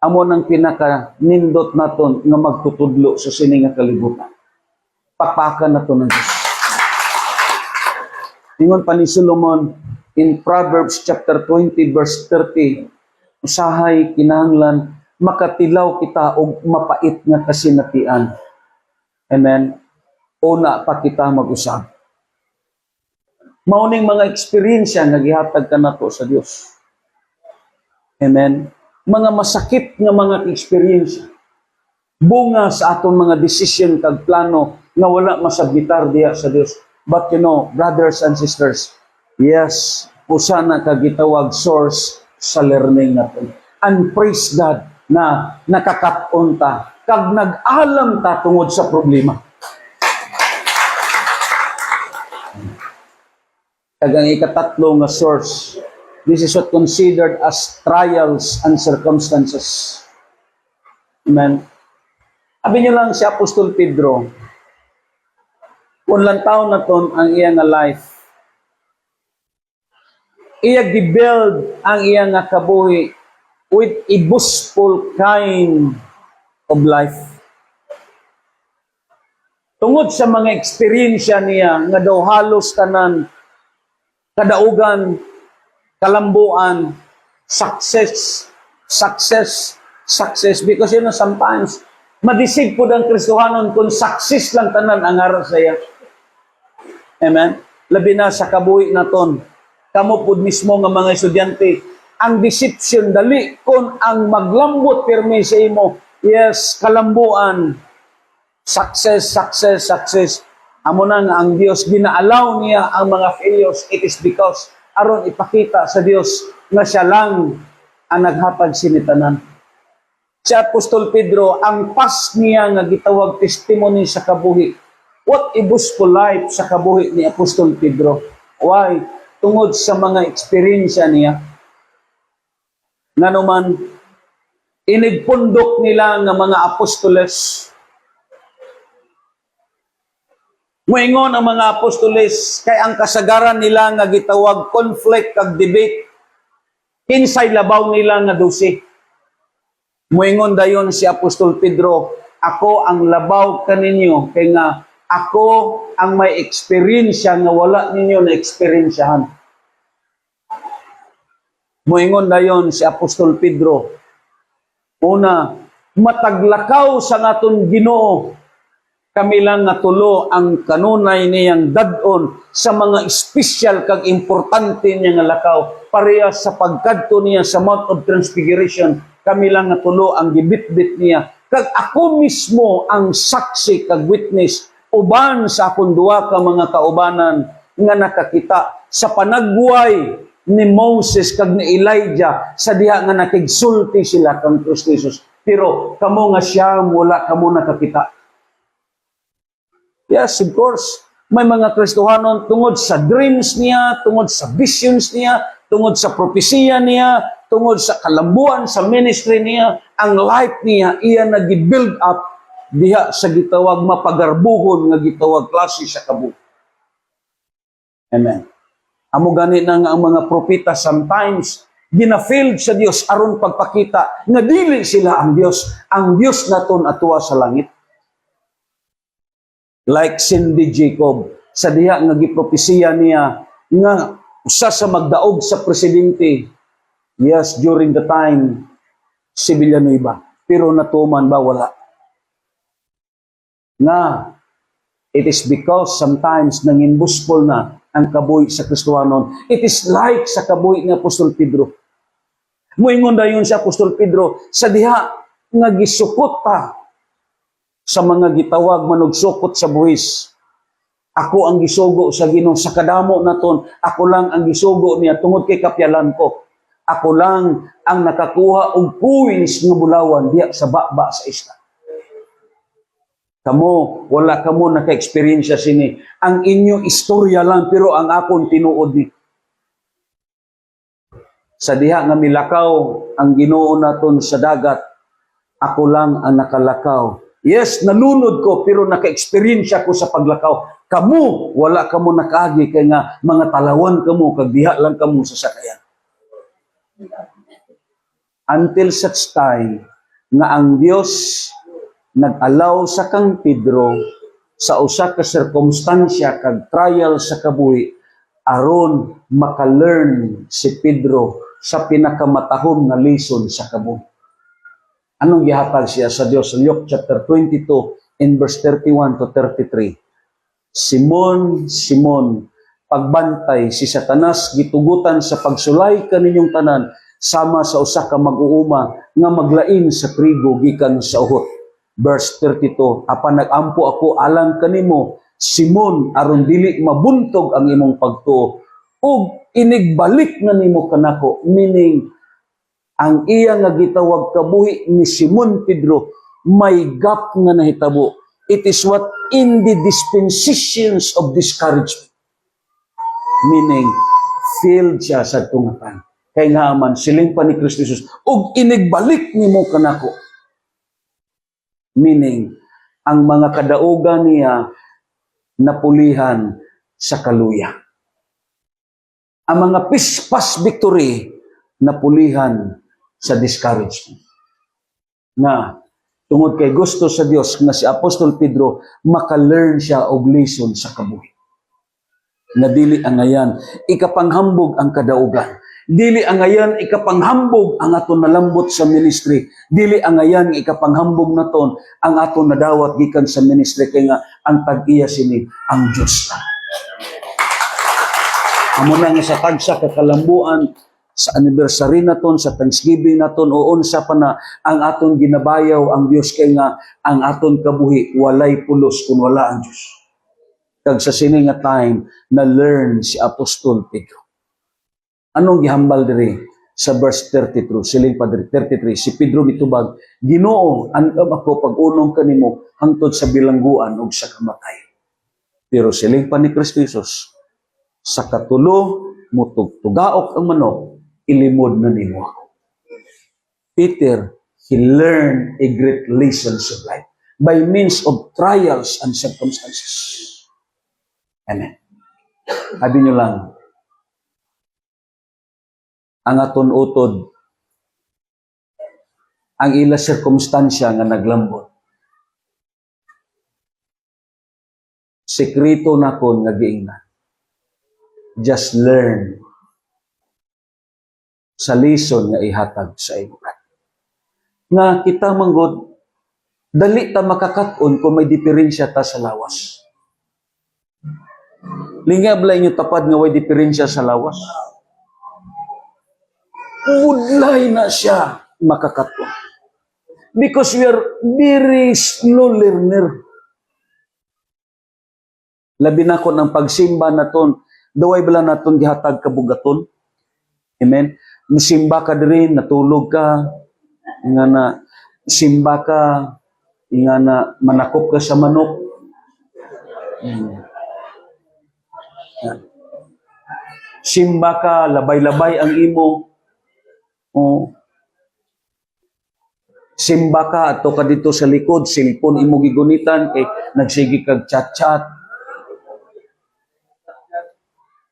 amo nang pinaka-nindot naton nga magtutudlo sa sini nga kalibutan. Pakpakan naton ng Diyos. Ingon pa ni Solomon in Proverbs chapter 20 verse 30, usahay kinahanglan makatilaw kita og mapait nga kasinatian. Amen. Una pa kita mag-usab. Mauning mga eksperyensya nga gihatag kanato sa Dios. Amen. Mga masakit nga mga eksperyensya. Bunga sa atong mga decision kag plano nga wala masabitar diha sa Dios. But you know, brothers and sisters, yes, usa na ka gitawag source sa learning natin. And praise God na nakakaton ta kag nag-alam ta tungod sa problema. Kag ang ikatatlo nga source, this is what considered as trials and circumstances. Amen. Abi niyo lang si Apostol Pedro, unlang taon na ton ang iya nga life. Iya gibuild ang iya nga kabuhi with a boastful kind of life. Tungod sa mga eksperyensya niya nga daw halos tanan kadaugan, kalambuan, success, because you know sometimes madisig po ang Kristohanon kung success lang tanan ang aral sa iya. Amen? Labi na sa kabuhi naton, kamo po mismo nga mga estudyante, ang deception dali kung ang maglambot pirmi sa imo, yes, kalambuan, success. Amo na nga ang Dios ginaalaw niya ang mga failures. It is because aron ipakita sa Dios nga siya lang ang naghatag sinitanan. Si Apostol Pedro, ang pas niya nga gitawag testimony sa kabuhi. What a boastful life sa kabuhi ni Apostol Pedro. Why? Tungod sa mga eksperyensya niya. Nga naman, inigpundok nila nga mga apostoles. Moingon ang mga apostoles kay ang kasagaran nila nga gitawag conflict kag debate. Kinsay labaw nila nga 12. Moingon dayon si Apostol Pedro, ako ang labaw kaninyo kay nga ako ang may eksperyensya nga wala ninyo na eksperyensyahan. Moingon dayon si Apostol Pedro, una, mataglakaw sa naton Ginoo, kami lang nga tulo ang kanunay niyang dadon sa mga espesyal kag importante niya nga lakaw. Pareha sa pagkadto niya sa Mount of Transfiguration, kami lang nga tulo ang gibitbit niya. Kag ako mismo ang saksi kag witness uban sa akong duha ka mga kaubanan nga nakakita sa panagbuhay ni Moses kag ni Elijah sa diha nga nakigsulti sila kang Kristo Jesus. Pero kamo nga siya wala kamo nakakita. Yes, of course. May mga Kristohanon tungod sa dreams niya, tungod sa visions niya, tungod sa propesiya niya, tungod sa kalambuan sa ministry niya, ang life niya iya nag-build up diha sa gitawag mapagarbuhon nga gitawag klase sa kabuhi. Amen. Amo gani na nga ang mga propeta sometimes gina-failed sa Dios aron pagpakita nga dili sila ang Dios. Ang Dios naton atuwa sa langit. Like Cindy Jacob, sa diha nga gipropesiya niya nga usa sa magdaog sa presidente. Yes, during the time si Villanueva. Pero natuman ba wala? Nga it is because sometimes nanginbuspol na ang kabuhi sa Kristohanon. It is like sa kabuhi ni Apostol Pedro. Muingon dayon si Apostol Pedro sa diha nga gisukot ta sa mga gitawag manugsukot sa buhis. Ako ang gisugo sa Ginoo sa kadamo naton. Ako lang ang gisugo niya tungod kay kapyalan ko. Ako lang ang nakakuha og puwis nga bulawan diha sa baba sa isla. Kamo, wala kamo naka-experience sini. Ang inyo istorya lang, pero ang akon tinuod ni. Sa diha nga milakaw, ang Ginoo naton sa dagat, ako lang ang nakalakaw. Yes, nalunod ko, pero naka-experience ko sa paglakaw. Kamu, wala kamo nakaagi, kay nga mga talawan kamo, kag diha lang kamo sa sakayan. Until such time, nga ang Dios nag-allow sa kang Pedro sa usa ka sirkumstansya kag trial sa kabuhi aron maka-learn si Pedro sa pinakamatahom nga lesson sa kabuhi. Anong gihatag siya sa Dios? Luke chapter 22 in verse 31 to 33. Simon, Simon, pagbantay si Satanas gitugutan sa pagsulay kaninyong tanan sama sa usa ka mag-uuma nga maglain sa trigo gikan sa uhot. Verse 32, apan nagampo ako alang kanimo, Simon, aron dili mabuntog ang imong pagtuo, ug inigbalik na nimo kanako, meaning, ang iya nga gitawag kabuhi ni Simon Pedro, may gap nga nahitabo. It is what in the dispensations of discouragement. Meaning, failed siya sa tungatan. Kaya nga man, siling pa ni Kristo Jesus, ug inigbalik nimo kanako. Meaning, ang mga kadaugan niya napulihan sa kaluya. Ang mga pispas victory napulihan sa discouragement. Na, tungod kay gusto sa Dios nga si Apostol Pedro, maka-learn siya og lesson sa kabuhi. Na dili ang ngayan, ikapanghambog ang kadaugan. Dili ang ngayon ikapanghambog ang aton nalambot sa ministry. Dili ang ngayon ikapanghambog naton ang aton nadawat gikan sa ministry kay nga ang tag-iya sini ang Dios na. Amo na nga sa tagsa kakalambuan sa anniversary naton, sa Thanksgiving naton o unsa pa na ang aton ginabayaw ang Dios kay nga ang aton kabuhi walay pulos kun wala ang Dios. Kag sa sini nga time na learn si Apostol Pedro. Anong gihambal diri sa verse 33? Siling pa diri 33, si Pedro mitubag, Ginoo, andam ako pag-unong kanimo hangtod sa bilangguan ug sa kamatay. Pero siling pa ni Kristo Jesus, sa katulo mo tugtugaok ang manok, ilimod na nimo ako. Peter, he learned a great lesson of life by means of trials and circumstances. Amen. Sabi nyo lang, ang aton utod, ang ila sirkumstansya nga naglambot. Sekreto na kon nga giingnan. Just learn sa lesson nga ihatag sa imo. Nga kita manggod, dali ta makakakon kung may diferensya ta sa lawas. Lingab lang yung tapad nga way diferensya sa lawas. Udlay na siya makakatwa. Because we are very slow learner. Labi na ko ng pagsimba naton Daway bala naton gihatag kabugaton. Amen. Musimba ka diri, natulog ka, nga na simba ka, nga na manakop ka sa manok. Simba ka, labay-labay ang imo. Oh. Simba ka, ato ka dito sa likod, cellphone imo gigunitan, kay nagsigi kag chat-chat.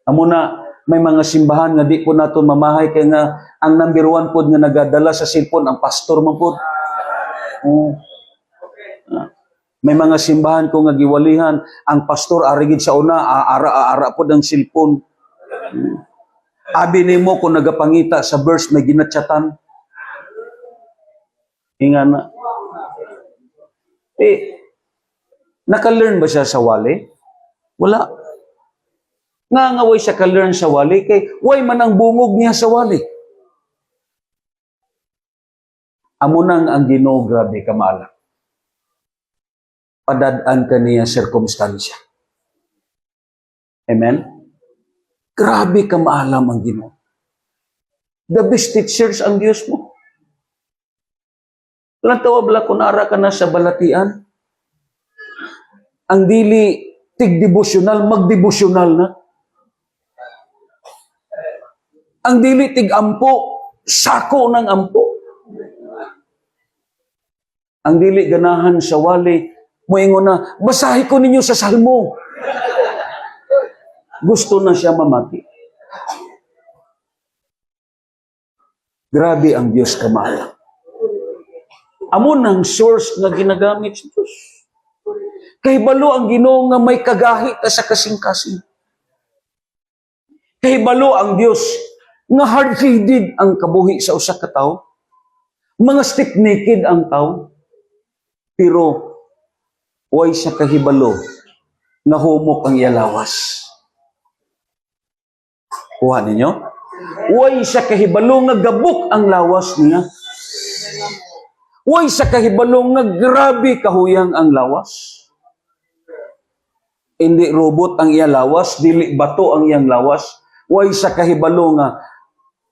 Amo na, may mga simbahan nga di po nato mamahay, kay nga ang number one pod nga nagadala sa cellphone, ang pastor man pod. Oh. May mga simbahan ko nga giwalihan, ang pastor arigid sa una, aara pod ang cellphone. Abi nimo kung nagapangita sa verse may ginatchatan. Inga na. Naka-learn ba siya sa wali? Wala. Nga way siya ka-learn sa wali, kay way man ang bungog niya sa wali. Amo nang ang Ginoo, grabe ka maalam. Padadaan ka niya sirkumstansya. Amen? Grabe ka maalam ang Ginoo. The best teachers ang Diyos mo. Walang tawa bala kung ara ka na sa balatian. Ang dili tig-devotional, mag-devotional na. Ang dili tig-ampo, sako ng ampo. Ang dili ganahan sa wali, moingon na, basahi ko ninyo sa salmo. Gusto na siya mamati. Grabe ang Diyos kamaalam. Amo ng source nga ginagamit sa Diyos. Kahibalo ang Ginoo nga may kagahi ka sa kasing-kasing. Kahibalo ang Diyos nga hard-headed ang kabuhi sa usa ka tawo. Mga stiff-naked ang tawo. Pero way siya kahibalo nga humok ang iyalawas. Kuha ninyo? Way siya kahibalo nga gabok ang lawas niya. Way siya kahibalo nga grabe kahuyang ang lawas. Hindi robot ang iya lawas, dili bato ang iyang lawas. Way siya kahibalo nga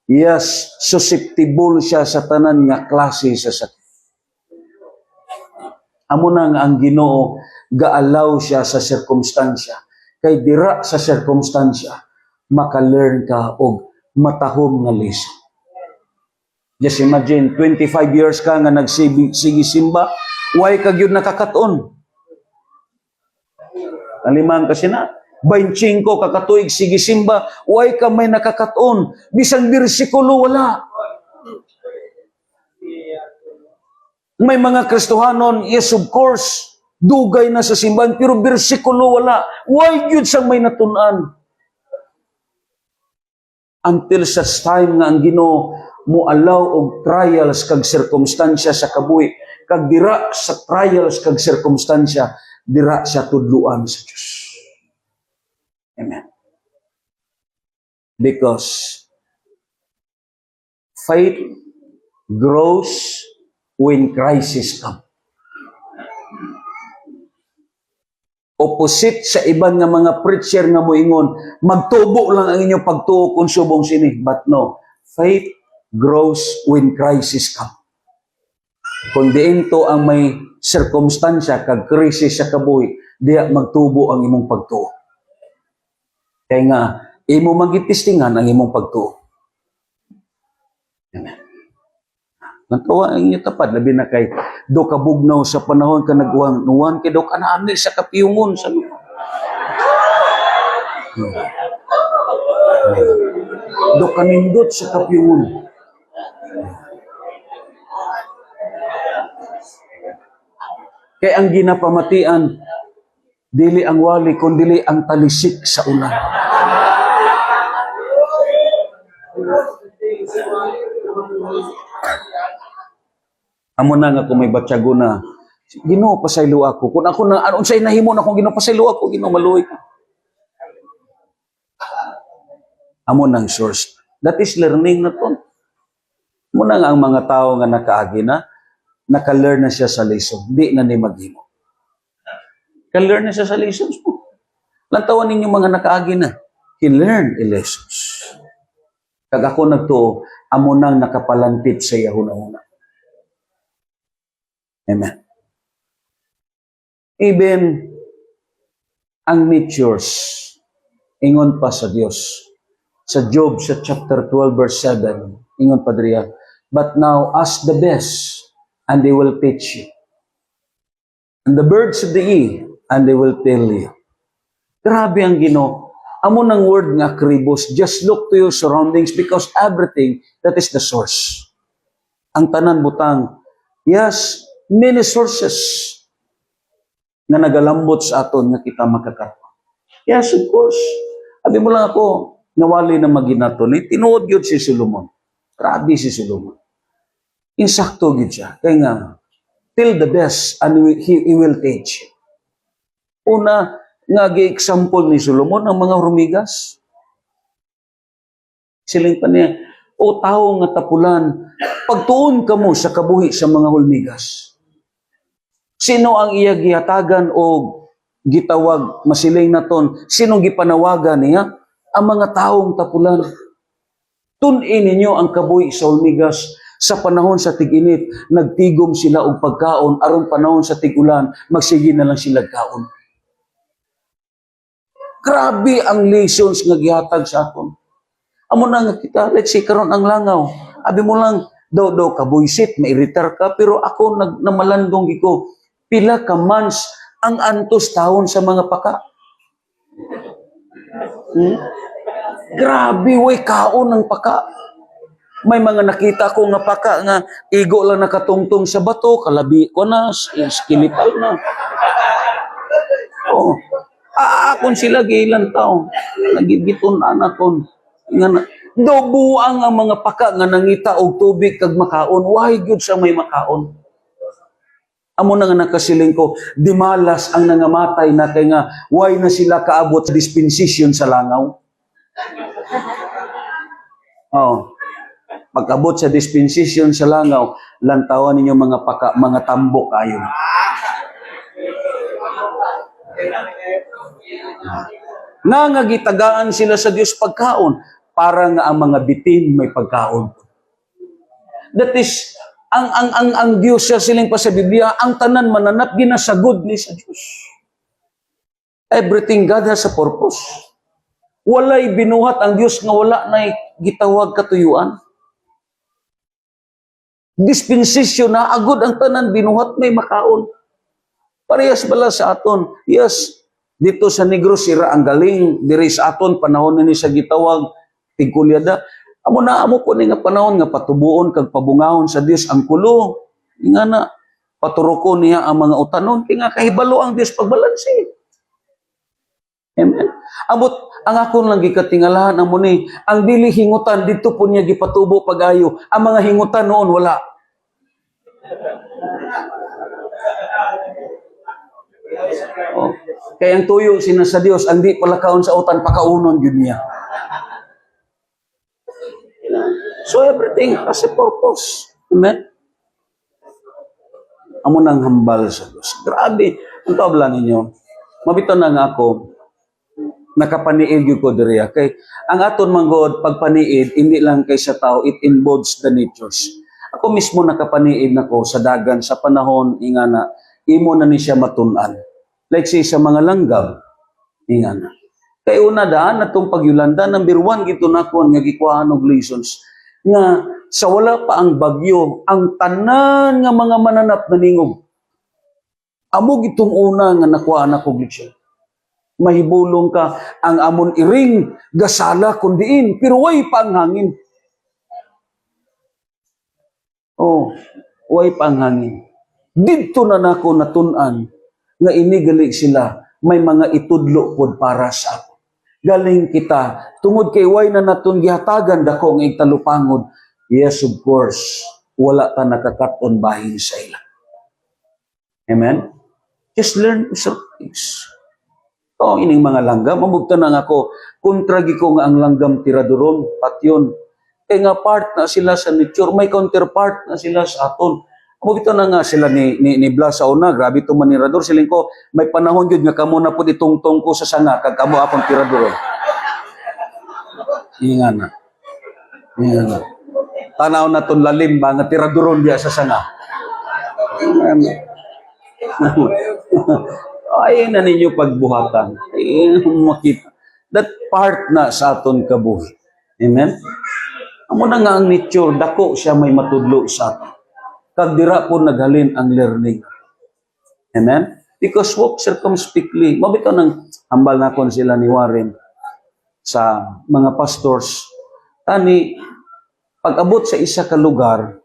yes, susceptible siya sa tanan nga klase sa sakit. Amo na nga ang Ginoo gaalaw siya sa sirkumstansya. Kay dira sa sirkumstansya maka-learn ka og matahom nga lesson. Just imagine 25 years ka nga nagsigi simba, way ka gyud nakakaton. Alimang kasi na 25 kakatuig sige simba, way ka may nakakaton. Bisan bersikulo wala. May mga Kristohanon, yes of course, dugay na sa simbahan, pero bersikulo wala. Why yun sa may natunan? Until such time nga ang Ginoo mo allow og trials kag circumstansya sa kabuhi, kag dira sa trials kag circumstansya, dira siya tudluan sa Diyos. Amen. Because faith grows when crisis come. Opposite sa iban nga mga preacher nga moingon, magtubo lang ang inyong pagtuo kung subong sini. But no, faith grows when crisis come. Kung diin to ang may sirkumstansya kag krisis sa kabuhi, diya magtubo ang imong pagtuo. Kaya nga, imo magitistingan ang imong pagtuo. Amen. Natawa ang inyo tapad, labi na kay do kabugnaw sa panahon ka nagwang nuwan kay do kanani sa kapiyungon sa do kanindot sa kapiyungon. Kay ang ginapamatian dili ang wali kundi ang talisik sa ulan. Amo na nga kung may batyago na, Ginoo pasaylo ako. Kung ako na, anon sa'y nahimon akong Ginoo pasaylo ako, Ginoo maluoy ka. Amo nang source. That is learning na to. Amo na nga ang mga tao nga nakaagi na, naka-learn na siya sa lesson. Di na ni maghimo. Ka-learn na siya sa lessons po. Lantawan ninyo mga nakaagi na. he learned a lessons. Kag ako nagtuo, amo nang nakapalantip sa iya hunahuna. Amen. Even ang natures, ingon pa sa Dios. Sa Job, sa chapter 12, verse 7, ingon pa diriya, but now ask the best, and they will teach you. And the birds of the air, and they will tell you. Grabe ang Ginoo. Amo ng word nga kribos, just look to your surroundings because everything, that is the source. Ang tanan butang, yes, many sources nga nagalambot sa aton nga kita makakatwa. Yes, of course. Abi mo lang ako, nawali na maginaton. Tinuod yun si Solomon. Grabe si Solomon. Insakto yun siya. Kaya nga, till the best, and he will teach. Una, nga gi-example ni Solomon, ang mga humigas. Siling pa niya, o tao nga tapulan, pagtuon ka mo sa kabuhi sa mga hulmigas. Sino ang iya gihatagan o gitawag masiling naton? Sino gipanawagan niya? Ang mga taong tapulan. Tun-in ninyo ang kabuhi sa hulmigas. Sa panahon sa tig-init, nagtigom sila og pagkaon, aron panahon sa tig-ulan, magsige na lang sila kaon. Grabe ang lessons nga gihatag sa aton. Amo na nga kita, let's say karon ang langaw. Abi mo lang daw kabuisit, mairitar ka, pero ako namalandong giko. Pila ka months ang antos taon sa mga paka. Grabe, way kaon ng paka. May mga nakita ko nga paka nga igo lang nakatungtong sa bato, kalabi ko na, skilipal na. Oh. Akon sila gilan tao. Nagibiton anakon. Nga dobuang ang mga paka nga nangita og tubig kag makaon. Why good sa may makaon? Amo na nga nakasiling ko, di malas ang nangamatay na kay nga why na sila kaabot sa dispensation sa langaw. Oh. Pag-abot sa dispensation sa langaw, lantawan ninyo mga paka, mga tambok ayon. Nga gitagaan sila sa Dios pagkaon para nga ang mga bitin may pagkaon. That is ang Dios siya siling pa sa Biblia, ang tanan mananap ginasagod ni sa Dios. Everything God has a purpose. Walay binuhat ang Dios nga wala na gitawag katuyuan. Dispensation na agud ang tanan binuhat may makaon. Parehas bala sa aton. Yes, dito sa Negros sira ang galing diri sa aton panahon ni sa gitawag tigkulyada. Amo na amo ko ni nga panahon nga patubuon kag pabungahon sa Dios ang kulo. Nga na paturoko niya ang mga utanon kay nga kahibalo ang Dios pagbalanse. Amen. Abot ang akon lang gikatingalahan amo ni ang dili hingutan dito po niya gipatubo pagayo. Ang mga hingutan noon wala. Oh. Kaya ang tuyo sina sa Dios ang di pala kaon sa utan pakaunon gyud niya. So everything has a purpose. Amen? Amo nang hambal sa Diyos. Grabe. Ang tabla ninyo. Mabito na nga ako, nakapaniid yun ko diriya. Kay, ang aton manggod, pagpaniid, hindi lang kay sa tao, it involves the natures. Ako mismo nakapaniid na ko sa dagan, sa panahon, inga na, imo na ni siya matunan. Like say, sa mga langgam, inga na. Kay una daan, natong pagyulanda, number 1, gito na ko, nga gikuhaan og lessons, nga sa wala pa ang bagyo, ang tanan nga mga mananap na ningog. Amo gitong una nga nakuha na kog leksyon. Mahibulong ka ang amon iring gasala kundiin, pero way pa ang hangin. Oh, way pa ang hangin. Dito na nako natun-an nga inigali sila may mga itudlo pod para sa ako. Galing kita, tungod kay way na naton gihatagan dako nga igtalupangod. Yes, of course, wala ta nakakaton bahin sa ila. Amen? Just learn to surprise. O, ining mga langgam, mamugta na nga ako, kontragi ko nga ang langgam tiraduron, patyon. Kaya nga part na sila sa nature, may counterpart na sila sa aton. Mamugta na nga sila ni Blas sa una, grabe itong manirador, siling ko, may panahon yun nga kamo na po itungtong ko sa sanga, kag kamo apong tiraduron. Inga na. Inga na. Tanaw na itong lalim ba, nga tiraduron diya sa sanga. Ay na ninyo pagbuhatan. Ay makita. That part na sa aton kabuhi. Amen? Amo na nga ang nature, dako siya may matudlo sa aton. Kag dira po naghalin ang learning. Amen? Because walk circumspectly. Mabito nang hambal na kon sila ni Warren sa mga pastors. Tani, pag-abot sa isa ka lugar,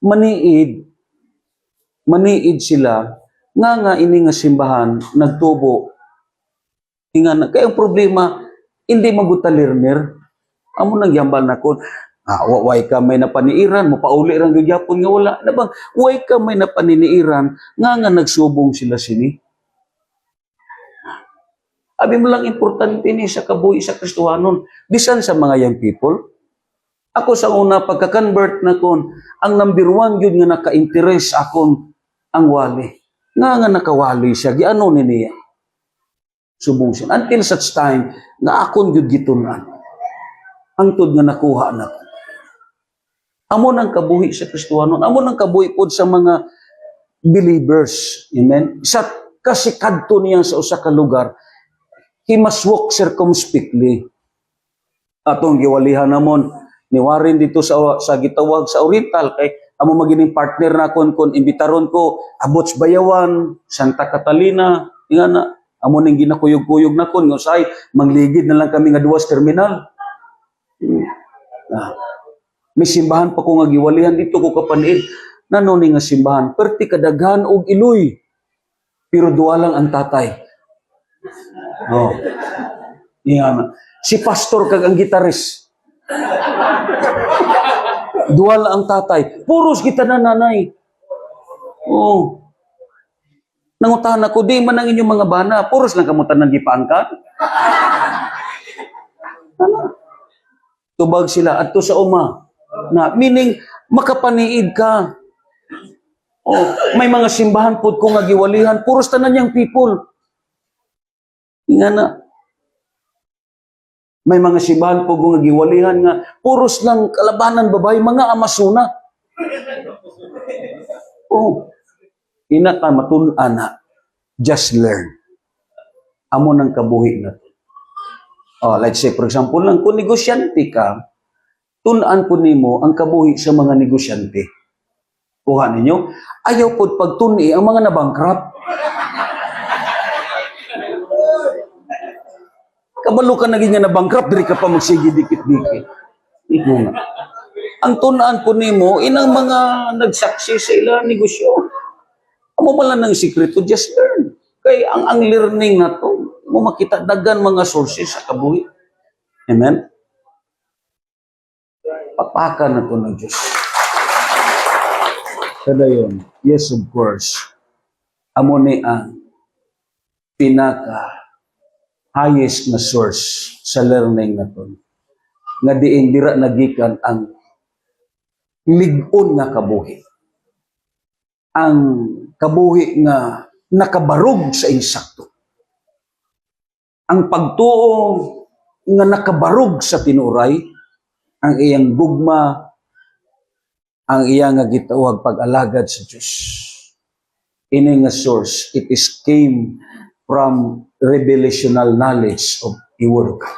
maniid sila, nga ini nga simbahan, nagtubo. Inga kaya ang problema, hindi magutalirner. Amo nang yambal na kon, way ka may napaniiran, mapauli rang gyapon nga wala. Na bang, way ka may napaniniiran, nga nagsubong sila sini. Abi mo lang importante ni sa kabuhi sa Kristohanon. Bisan sa mga young people, ako sa una pagka-convert na kon, ang number one yun nga naka-interest akong ang wali. Nga nakawali siya, giano ni niya. Subong siya. Until such time, na akong yun gitunan. Ang tod nga nakuha na ko. Amo nang kabuhi sa Kristohanon. Amo nang kabuhi po sa mga believers. Amen? Kasi kadto niya sa usa ka lugar, he must walk circumspectly. Atong giwalihan namon ni Warren dito sa gitawag sa Oriental kay amo magining partner na kon imbitaron ko Abots Bayawan, Santa Catalina, ingana amo ning ginakuyog-kuyog na kon usay mangligid na lang kami nga duwas terminal. May simbahan pa ko nga giwalihan dito ko kapaniid. Nano ni nga simbahan, perti kadaghan og iloy. Pero duwa lang ang tatay. Oh. Yan. Si pastor kag ang gitaris. Dual ang tatay. Puros kita na nanay. Oh. Nangutan ako, di man ang inyong mga bana. Puros lang kamutan ng gipaangkat. Ano? Tubag sila adto sa uma. Na, meaning, makapaniid ka. Oh, may mga simbahan po kung nagiwalihan. Puros tanan niyang people. Nga na. May mga simbahan po kung nagiwalihan nga. Puros lang kalabanan babae, mga amasuna. Oh. Ina ka matun-an na. Just learn. Amo ng kabuhi na to. Oh, like say, for example lang, kung negosyante ka, tunan po nimo ang kabuhi sa mga negosyante. Kuha ninyo, ayaw po pagtuni ang mga nabangkrap. Kabalo ka naging nga nabangkrap, diri ka pa magsigi dikit-dikit. Ang tunan po nimo, inang mga nagsaksi sa ilang negosyo. Amo pala ng sikreto, just learn. Kaya ang learning na to, mo makita dagan mga sources sa kabuhi. Amen? Papakan na to ng Diyos. Kada yun, yes of course, amo ni ang pinaka highest na source sa learning na to. Nga diin dira nagikan ang lig-on nga kabuhi. Ang kabuhi nga nakabarog sa insakto. Ang pagtuo nga nakabarog sa tinuray, ang iyang gugma, ang iyang nga gitawag pag-alagad sa Diyos. Ini nga source, it is came from revelational knowledge of the Word of God.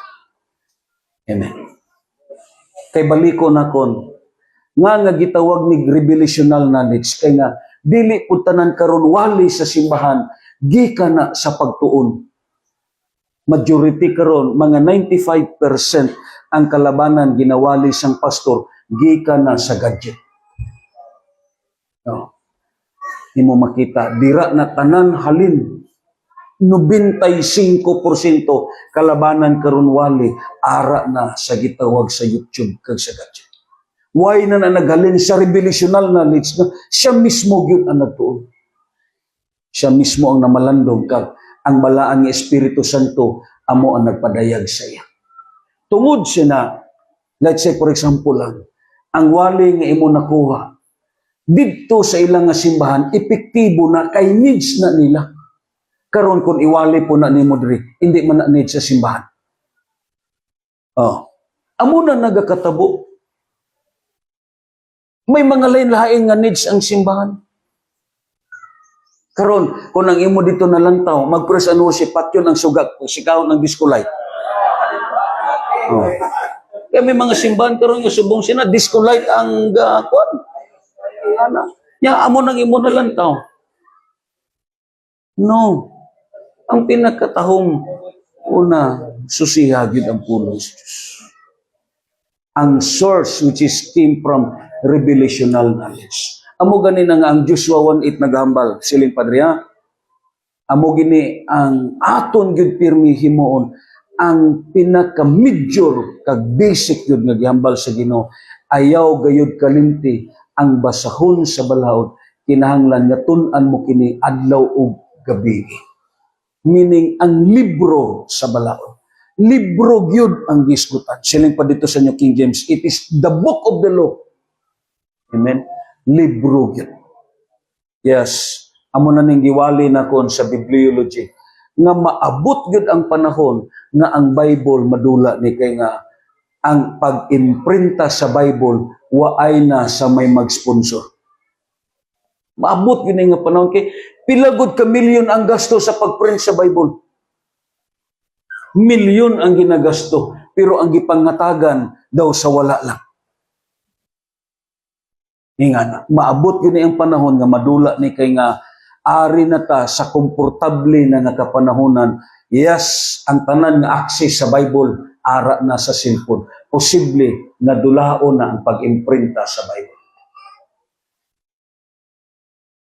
Amen. Kay baliko na kon, nga gitawag ni revelational knowledge, kay nga, dili po tanan karon wali sa simbahan, gikan na sa pagtuon. Majority karon mga 95% ang kalabanan ginawali sang pastor, gikan na sa gadget. No. Imo makita, dira na tanan halin 95% kalabanan karon wali ara na sa gitawag sa YouTube kag sa gadget. Why na naghalin sa revelational knowledge na siya mismo gyud ang nagtuon. Siya mismo ang namalandong kag ang balaan nga Espiritu Santo amo ang nagpadayag sa iya. Tungod siya na, let's say for example lang, ang wali nga imo nakuha didto sa ilang nga simbahan, epektibo na kay needs na nila. Karon kung iwali po na nimo diri, hindi man na need sa simbahan. Oh. Amo na nagakatabo. May mga lain-lain nga needs ang simbahan. Karon, kung ang imo dito na lang tao, mag-press ano si patyon ang sugat, sikaw ng disco light. Oh. Kaya may mga simbahan karon nga subong sina disco light ang kuan. Ana, nya amo nang imo na lang tao. No. Ang pinakatahong una, susiha gyud ang pulo sa Diyos. Ang source which is came from revelational knowledge. Amo gani na nga ang Joshua 1:8 naghambal, siling Padre ha? Amo gini ang aton gyud pirmi himuon ang pinaka-major kag basic yun nga gihambal sa Ginoo. Ayaw gayud kalimti ang basahon sa balaod, kinahanglan nga tun-an mo kini adlaw ug gabi. Meaning ang libro sa balaod. Libro gyud ang gisgutan. Siling pa dito sa New King James, it is the book of the law. Amen. Libro gyud. Yes, amo na ning giwali na kon sa bibliology nga maabot gyud ang panahon nga ang Bible madula ni kay nga ang pag-imprinta sa Bible waay na sa may mag-sponsor. Maabot gyud nga panahon kay pila gud ka milyon ang gasto sa pag-print sa Bible. Milyon ang ginagasto pero ang gipangatagan daw sa wala lang. Ingana, maabot yun ang panahon nga madula ni kay nga ari na ta sa komportable na nga kapanahonan. Yes, ang tanan nga access sa Bible ara na sa cellphone. Posible nga dulaon na ang pag-imprinta sa Bible.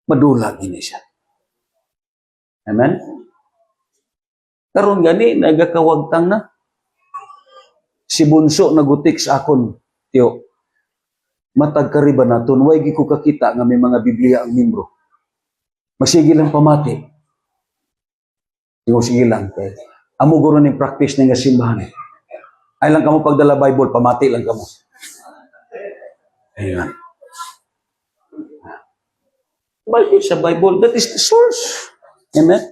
Madula gini siya. Amen? Karon gani nagakawagtang na. Si Bunso nagutik sa akon, tiyo. Matag kariba naton, way gi ko kakita nga may mga Biblia ang membro. Masige lang pamati. Sige lang. Amo guro ni practice nga simbahan. Ay lang kamo pagdala Bible, pamati lang kamo. Ayan. Bible sa Bible, that is the source. Amen?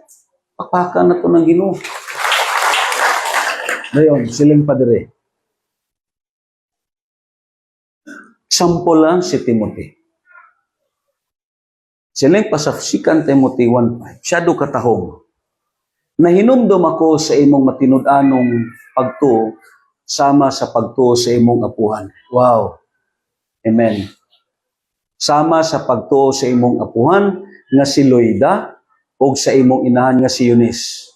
Pakpakan na to ng Ginoo. Ngayon, siling Padre. Sample lang si Timothy. Siling pa sa 2 Timothy 1:5. Siyado katahong. Nahinumdum ako sa imong matinud-anong pagtuo sama sa pagtuo sa imong apuhan. Wow. Amen. Sama sa pagtuo sa imong apuhan nga si Loida o sa imong inahan nga si Eunice.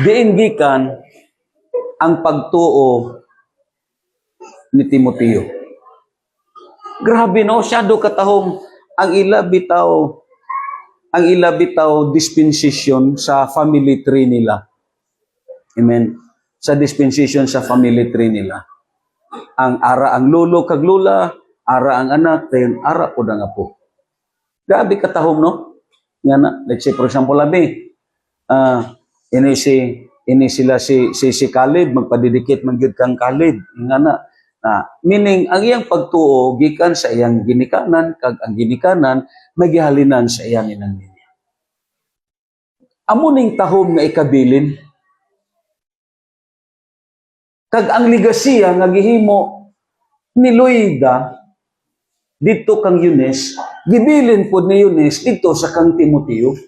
Diin gikan ang pagtuo ni Timoteo. Grabe no, siyado katahong ang ila bitaw dispensation sa family tree nila. Amen. Sa dispensation sa family tree nila. Ang ara ang lolo kag lula, ara ang anak, tayon ara po ang apo. Grabe katahong no. Nga na, let's say for example labi. Ini sila si Caleb magpadidikit man gyud kang Caleb. Nga na. Meaning, ang iyang pagtuo, gikan sa iyang ginikanan, kag ang ginikanan, magihalinan sa iyang inang niya. Amo ning tahom nga ikabilin, kag ang ligasiya nga gihimo ni Loida, dito kang Eunice, gibilin po ni Eunice dito sa kang Timoteo.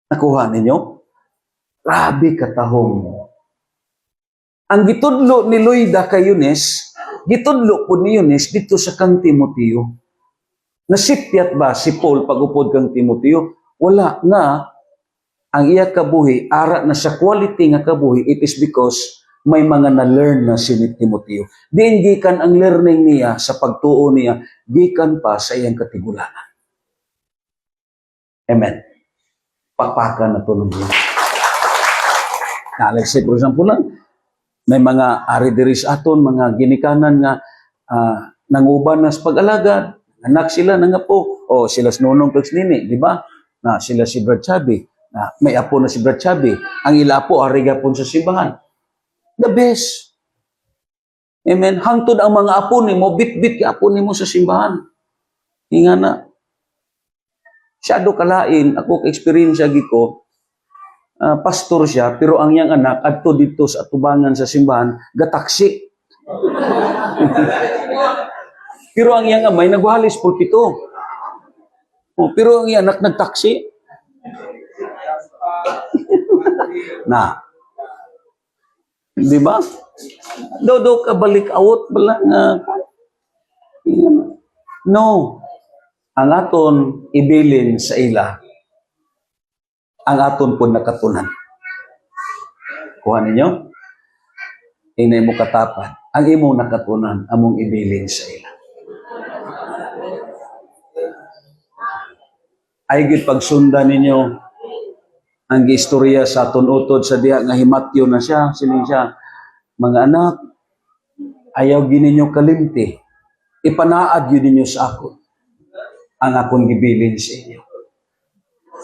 Nakuha ninyo? Grabe katahom. Ang gitudlo ni Loida kay Eunice, gitudlo po ni Eunice dito sa kang Timoteo. Nasipyat ba si Paul pag-upod kang Timoteo? Wala nga. Ang iya kabuhi, ara na sa quality nga kabuhi, it is because may mga na-learn na si Timoteo. Diin gikan ang learning niya sa pagtuo niya, gikan pa sa iyang katigulanan. Amen. Pakpakan na to ng Diyos. Let's say, for example lang, may mga ari diri sa aton, mga ginikanan nga nanguban na sa pag-alagad, anak sila nangapo, o sila sinunong kag nini, di ba? Na sila si Brad Chubby, na may apo na si Brad Chubby, ang ila apo ari gapon sa simbahan. The best. Amen. Hangtod ang mga apo nimo, bit-bit ka apo nimo sa simbahan. Hinga na. Siyado kalain, ako ka-experience agi ko, pastor siya, pero ang iyang anak, adto dito sa atubangan sa simbahan, gataksi. Pero ang iyang amay, nagwahalis pulpito. Pero ang iyang anak, nagtaksi. Na, di ba? Dodo ka balik out, bala nga. No. Ang aton ibilin sa ila, ang aton po nakatunan. Kuha ninyo? Inay mo katapat. Ang imong nakatunan, among ibilin sa ila. Ay gid pagsundan ninyo ang istorya sa aton utod sa diha nga himatyo na siya, sining siya. Mga anak, ayaw gininyo kalimti. Ipanaad yun ninyo sa ako ang akong gibilin sa inyo.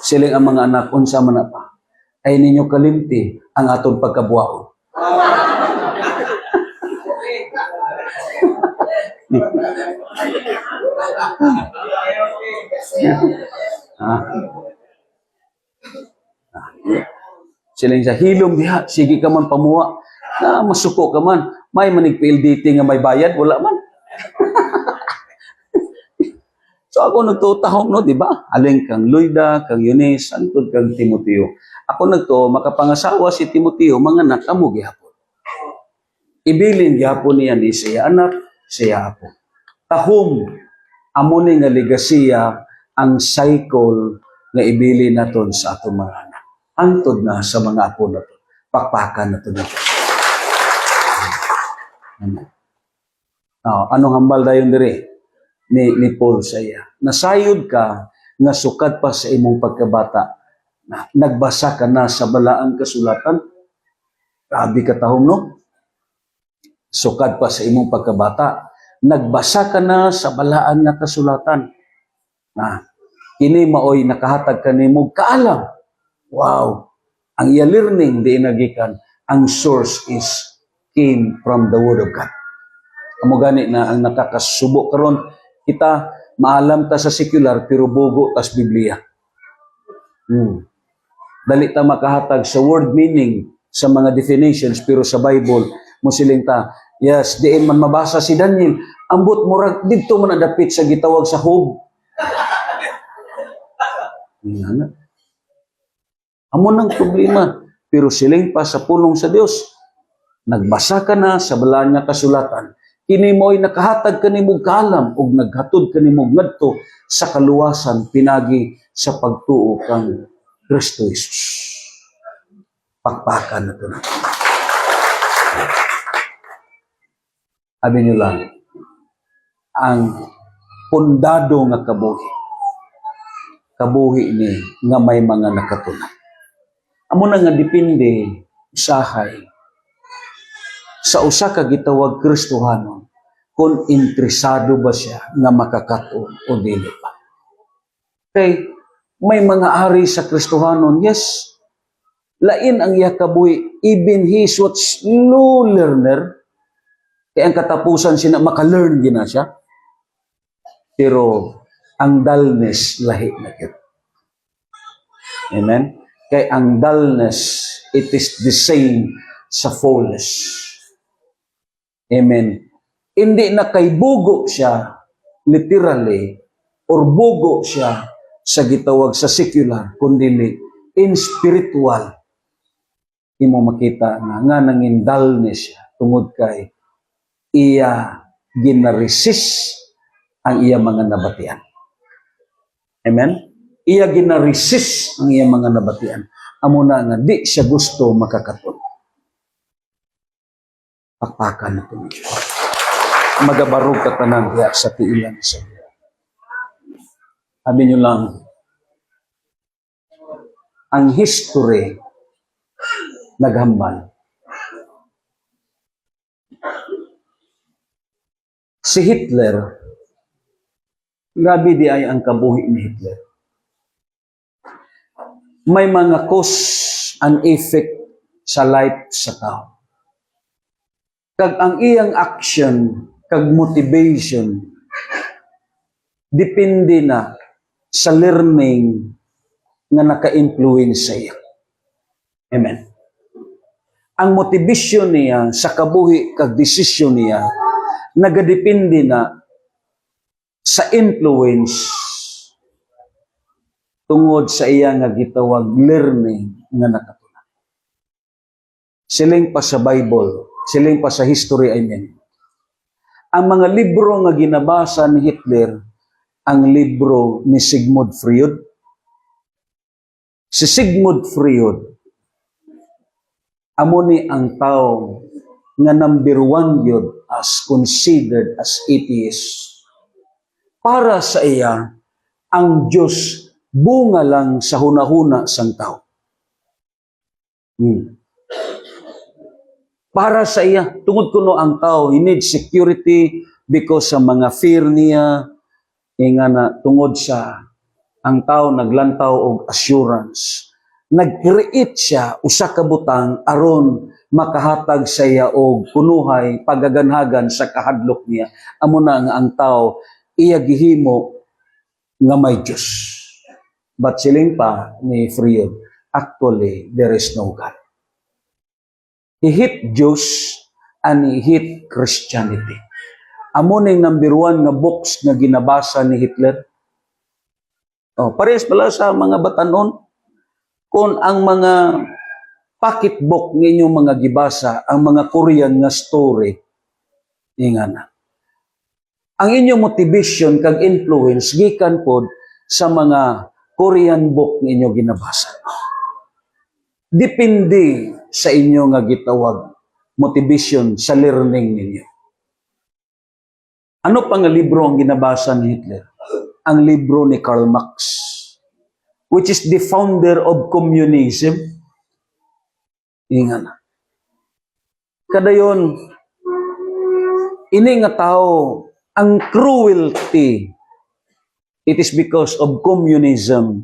Siling ang mga anak, unsa man na pa, ay ninyo kalimti ang atong pagkabuhaon. Siling sa hilom diha, sige ka man pamuha, na masuko ka man, may manig PLDT nga may bayad, wala man. So ako nagtutahong, no, di ba? Aling kang Loida, kang Eunice, antod kang Timoteo. Ako nagto, makapangasawa si Timoteo, mga anak, amo gihapon. Ibilin gihapon niya ni siya anak, siya apo. Tahom, amo ni nga legasiya, ang cycle nga ibilin naton sa atong mga anak. Antod na sa mga apo naton. Pakpakan naton naton. Anong hambal dayon diri? Ni Paul sa iya. Nasayod ka nga sukad pa sa imong pagkabata. Nagbasa ka na sa balaang kasulatan. Grabe ka tahom, no? Sukad pa sa imong pagkabata. Nagbasa ka na sa balaan nga kasulatan. Kini maoy nakahatag ka nimo kaalam. Wow. Ang iya learning di nagikan. Ang source came from the Word of God. Amo gani na ang nakakasubo karon kita maalam ta sa secular pero bugo tas Biblia. Dali ta makahatag sa word meaning sa mga definitions pero sa Bible mo siling ta, yes, diin man mabasa si Daniel, ambot murag didto man adapit sa gitawag sa Job. Amo nang problema pero siling pa sa pulong sa Dios. Nagbasa ka na sa balaan nga kasulatan. Kini mo'y nakahatag kanimo kaalam ug naghatod kanimo ngadto sa kaluwasan pinagi sa pagtuo kang Kristo Jesus. Pakpakan na ito na. Sabi niyo lang, ang pundado nga kabuhi ni nga may mga nakatunan. Amo na nga depende usahay sa usa ka gitawag Kristohanon kung interesado ba siya nga makakaton o dili pa. Kay may mga ari sa Kristohanon, yes, lain ang iya kabuhi, even he's what slow learner, kaya ang katapusan siya na maka-learn gina siya. Pero ang dullness lahi na kit. Amen? Kay ang dullness, it is the same sa fullness. Amen. Hindi na kay bugo siya literally or bugo siya sa gitawag sa secular kundi in spiritual. Imo makita nga nangin dullness siya tungod kay iya gina-resist ang iya mga nabatian. Amen. Iya gina-resist ang iya mga nabatian. Amo na nga di siya gusto makakaton. Pakpakan na ito. Magabarog ka tanan diya sa tiilan sa iyo. Sabi nyo lang, ang history naghambal. Si Hitler, grabe di ay ang kabuhi ni Hitler. May mga cause and effect sa life sa tao. Kag ang iyang action, kag motivation, depende na sa learning nga naka-influence sa iya. Amen. Ang motivasyon niya sa kabuhi kag desisyon niya nagadepende na sa influence tungod sa iya nga gitawag learning nga nakatunan. Siling pa sa Bible, siling pa sa history, amen. Ang mga libro nga ginabasa ni Hitler, ang libro ni Sigmund Freud. Si Sigmund Freud, amo ni ang tao nga number one yun as considered as atheist. Para sa iya, ang Diyos bunga lang sa hunahuna sang tao. Para sa iya, tungod kuno ang tao, he needs security because sa mga fear niya, nga na tungod sa ang tao naglantaw og assurance. Nag-create siya usa ka butang aron makahatag sa iya og punuhay pagaganhagan sa kahadlok niya. Amo na nga ang tao iya gihimo nga may Dios. But siling pa ni Freud, actually there is no God. He hate Diyos and he hate Christianity. Amo ning number one nga books nga ginabasa ni Hitler. Parehas pala sa mga batanon. Kung ang mga pocketbook ng inyong mga gibasa, ang mga Korean nga story, nga na. Ang inyong motivation kag influence gikan pod sa mga Korean book ng inyong ginabasa. Depende sa inyo nga gitawag motivation sa learning ninyo. Ano pa nga libro ang ginabasa ni Hitler? Ang libro ni Karl Marx, which is the founder of communism. Inga na. Kadayon, ini nga tao, ang cruelty, it is because of communism,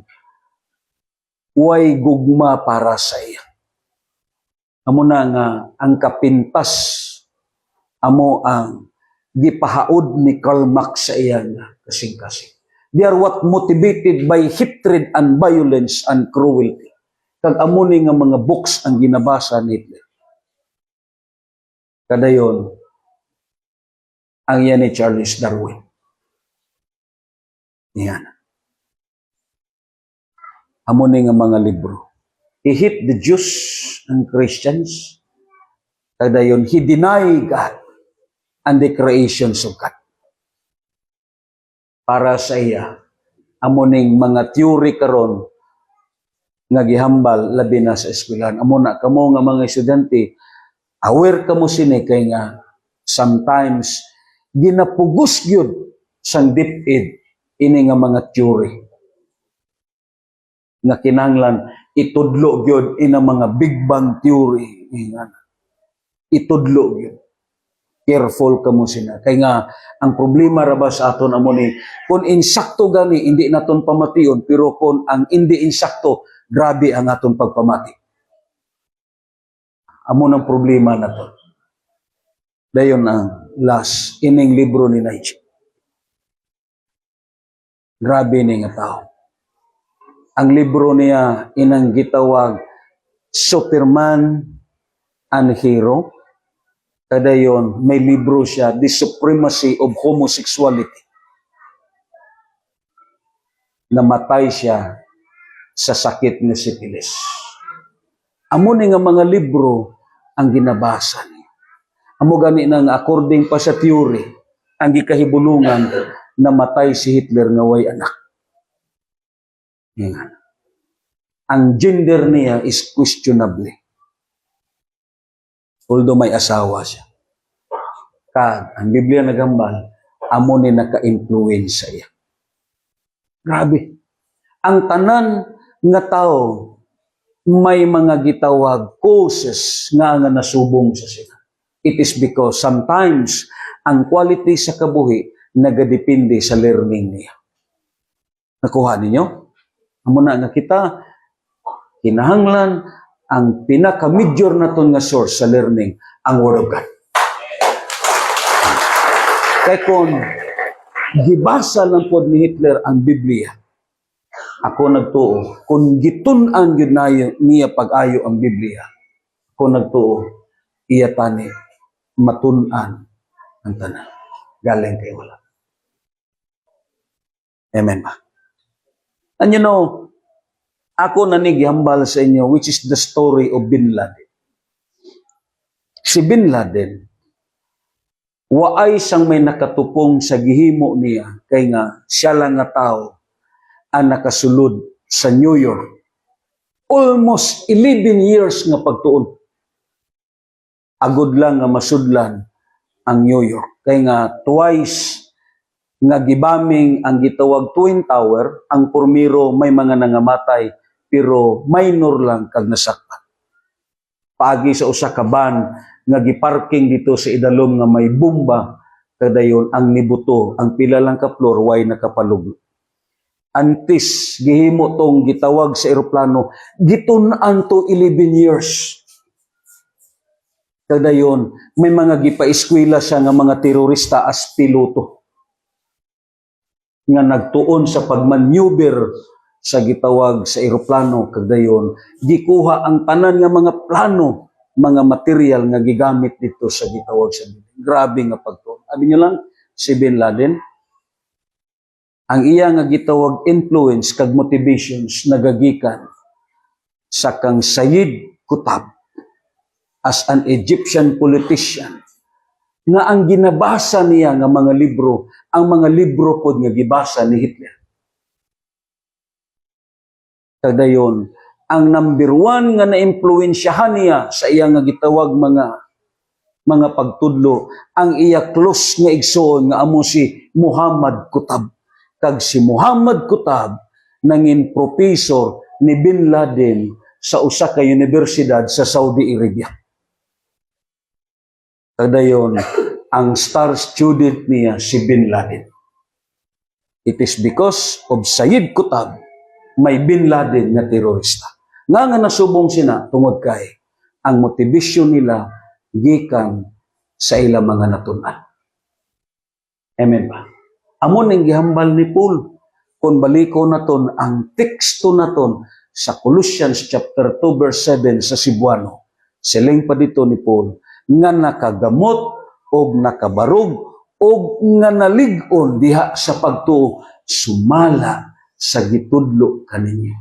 way gugma para sa iya. Amo na nga, ang kapintas, amo ang gipahaod ni Karl Marx sa iya nga kasing-kasing. They are what motivated by hatred and violence and cruelty. Kag amo ni nga mga books ang ginabasa ni Hitler. Kadayon, ang yan ni Charles Darwin. Yan. Amo ni nga mga libro. He hate the Jews and Christians. Kadayon, he deny God and the creations of God. Para sa iya, amo ning mga theory karon nga gihambal labi na sa eskwelahan. Amo na kamo nga mga estudyante, aware kamo sini kay nga sometimes ginapugos gyud sang DepEd ini nga mga theory nga kinahanglan itudlo gyud ina mga Big Bang theory nga itudlo gyud. Careful kamo sina. Kay nga, ang problema ra ba sa aton amo ni, kung insakto gani, hindi naton pamation, pero kung ang hindi insakto, grabe ang aton pagpamati. Amo ng problema na to. Dayon ang last, ining libro ni Nietzsche. Grabe ni nga tao. Ang libro niya, inang gitawag, Superman and Hero. Kadayon, may libro siya, The Supremacy of Homosexuality. Namatay siya sa sakit ni syphilis. Amo ni nga mga libro ang ginabasa niya. Amo gani nang according pa sa theory, ang gikahibulungan, namatay si Hitler nga way anak. Yan. Ang gender niya is questionable. Although may asawa siya. Kag, ang Biblia nagambal, amo ni naka-influence sa iya. Grabe. Ang tanan nga tao, may mga gitawag causes nga nasubong sa sila. It is because sometimes, ang quality sa kabuhi, nagadepende sa learning niya. Nakuha ninyo? Amo na nga kita, kinahanglan, ang pinaka-major naton nga source sa learning, ang Word of God. Kaya kung gibasa lang po ni Hitler ang Biblia, Ako nagtuo, kung gitun-an yun na niya pag-ayo ang Biblia, ako nagtuo, iya tani, matun-an ang tanan. Galing kay wala. Amen ba? And you know, ako nanigihambal sa inyo, which is the story of Bin Laden. Si Bin Laden, waay siyang may nakatupong sa gihimo niya, kay nga siya lang nga tao ang nakasulod sa New York. Almost 11 years nga pagtuon. Agod lang nga masudlan ang New York. Kay nga twice nga gibaming ang gitawag Twin Tower, ang pormiro may mga nangamatay, pero minor lang kag nasaktan. Paagi sa usa ka van nga giparking dito sa idalom nga may bomba, kadayon ang nibuto, ang pila lang ka floor way nakapaluglo. Antes gihimo tong gitawag sa eroplano, gitun-an to 11 years. Kadayon may mga gipaeskwela siya nga mga terorista as piloto nga nagtuon sa pagmaneuver sa gitawag sa eroplano. Kadayon gikuha ang tanan nga mga plano, mga material nga gigamit dito sa gitawag sa building. Grabe nga pagtuon. Abi niyo lang si Bin Laden, ang iya nga gitawag influence kag motivations nagagikan sa kang Sayyid Qutb as an Egyptian politician, nga ang ginabasa niya nga mga libro, ang mga libro pod nga gibasa ni Hitler. Kadayon, ang number one nga na-impluwensyahan niya sa iya nga gitawag mga pagtudlo, ang iya close nga igsoon nga amo si Muhammad Qutb. Kag si Muhammad Qutb nangin professor ni Bin Laden sa usa ka universidad sa Saudi Arabia. Kadayon, ang star student niya si Bin Laden. It is because of Sayyid Qutb may Bin Laden nga terorista. Nga nasubong sina tungod kay ang motivation nila gikan sa ilang mga natunan. Amen ba? Amon ang gihambal ni Paul, kung baliko naton ang teksto naton sa Colossians chapter 2 verse 7 sa Cebuano. Siling pa dito ni Paul, nga nakagamot o nakabarog o nga nalig-on diha sa pagtuo, sumala sa gitudlo kaninyo.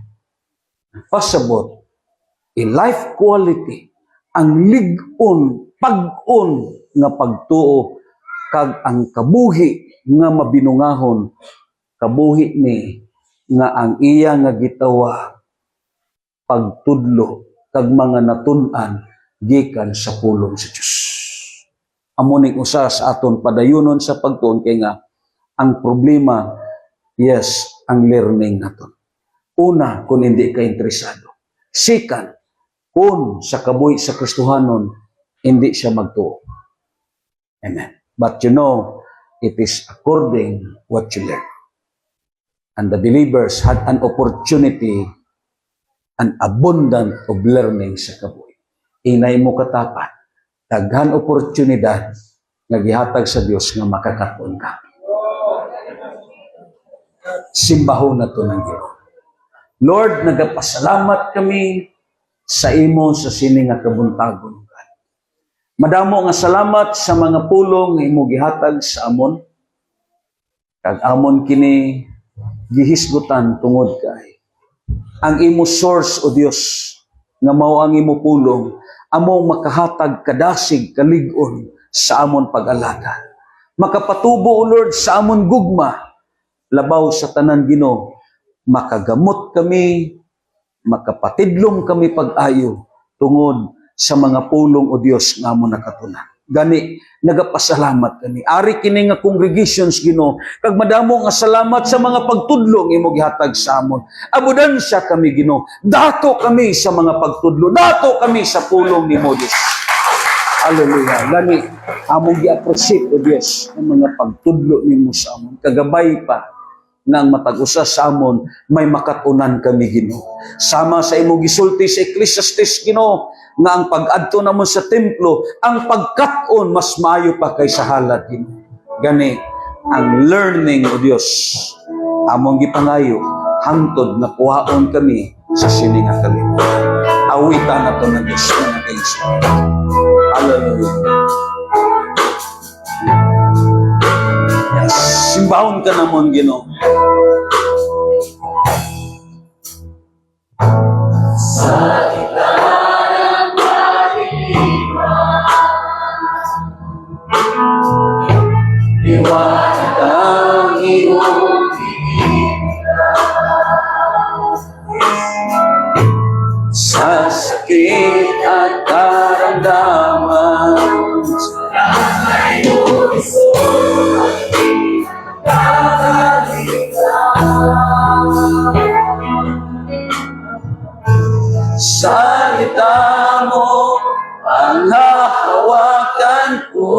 Pasabot, a life quality, ang lig-on, pag-on nga pagtuo, kag ang kabuhi nga mabinungahon, kabuhi ni nga ang iya nga gitawa pagtudlo kag mga natun-an gikan sa pulong sa Dios. Amo ning usa sa aton padayunon sa pagtuon kay nga ang problema, yes, ang learning naton. Una, kung hindi ka interesado. Second, kung sa kabuhi sa Kristohanon hindi siya magtuo. Amen. But you know, it is according what you learn. And the believers had an opportunity, an abundant of learning sa kabuhi. Inay mo katapat, daghan oportunidad nga gihatag sa Dios nga makakatuon ka. Simbahon na to ng Ginoo. Lord, nagapasalamat kami sa imo sa sini nga kabuntagon. Madamo nga salamat sa mga pulong nga imo gihatag sa amon. Kag amon kini gihisgutan tungod kay ang imo source o Dios nga mao ang imo pulong among makahatag kadasig kalig-on sa amon pag-alaga. Makapatubo o Lord sa amon gugma labaw sa tanan Ginoo, makagamot kami, makapatidlom kami pag-ayo tungod sa mga pulong o Dios nga mo nakatunan. Gani, nagapasalamat kami. Ari kini nga congregations Ginoo, kag madamo nga salamat sa mga pagtudlo imo gihatag sa amon. Abudansya kami Ginoo. Dato kami sa mga pagtudlo, dato kami sa pulong nimo Dios. Hallelujah. Gani, among gi-appreciate o Dios ang mga pagtudlo nimo sa amon. Kagabay pa nga ang matag-usa sa amon may makatunan kami Ginoo. Sama sa imo gisulti sa Ecclesiastes Ginoo nga ang pag-adto namon sa templo, ang pagkat-on mas maayo pa kaysa halad Ginoo. Gani ang learning o Dios among gipangayo hangtod na kuhaon kami sa sini nga kalibutan. Awitan na to ng Diyos na kaisip. Hallelujah. Yes. Simbahon ka namon, Ginoo. Liwanag ang iyong sa sakit at karamdaman. Salita mo ang hahawakan ko.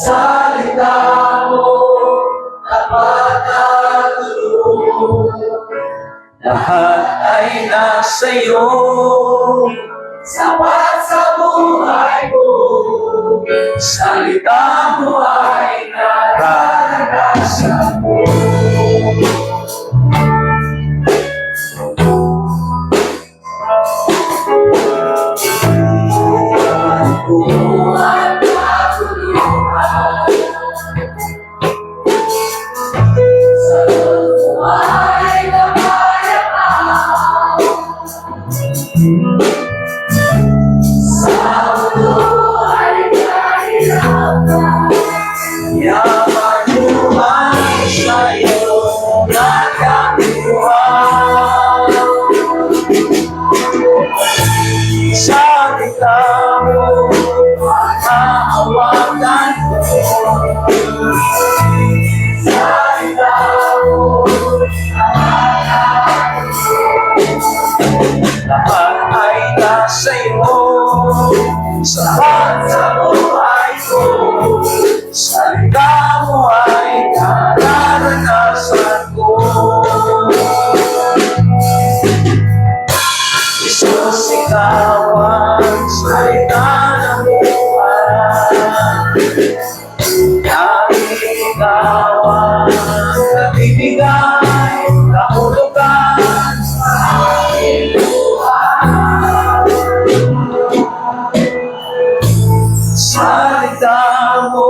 Salita mo tapat at totoo. Lahat ay nasa iyo. Sapat sa buhay ko. Salita mo ay nararanasan mo. Yaman lumayan sa'yo nagkakuhan. Salita mo mahahawakan ko. Salita mo lahat ay nasa iyo. Sapat sa buhay ko. Salita mo ay nararanasan ko. Jesus, ikaw ang salita ng buhay. Dahil ikaw ang nagbibigay kahulugan sa aking buhay. Salita mo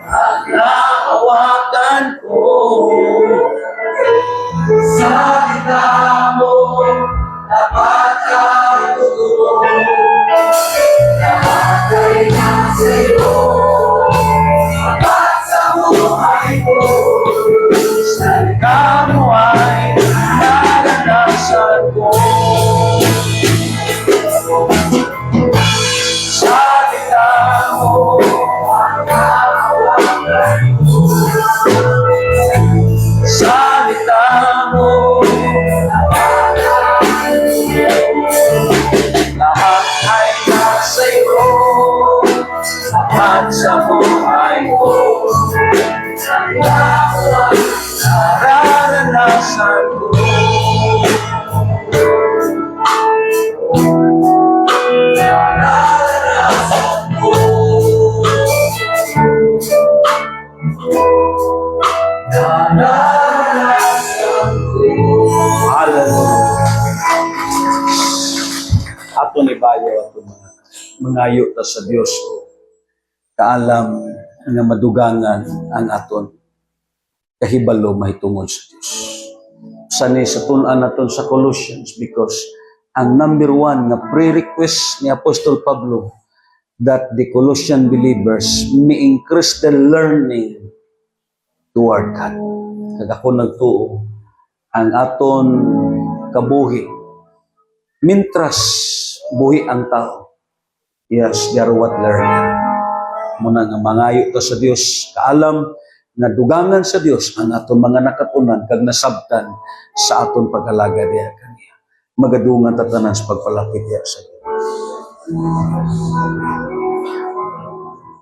ang nahawakan ko. Salita mo tapat at totoo. Lahat ay nasa iyo. Sapat sa buhay ko. Salita mo ay naranasan ko. Salita mo ang nahawakan ko. Salita mo lahat ay nasa iyo. Sapat sa buhay ko. Salita mo ay nararanasan ko. Nararanasan ko. Nararanasan ko. Hallelujah. Ato ni bayo ato mangayo ta sa Dios ko. Kaalam nga madugangan ang aton kahibalo mahitungod sa Dios. Sani sa tun-an naton sa Colossians because ang number one na pre-request ni Apostol Pablo that the Colossian believers may increase the learning toward God. Kagako nagtuo ang aton kabuhi. Mintras buhi ang tao. Yes, they are what learning. Muna nga mangayo ta sa Dios, kaalam na dugangan sa Dios ang aton mga nakatunan kag nasabtan sa aton pag-alaga diha kaniya. Magadungan ta tanan sa pagpalapit diha sa Dios.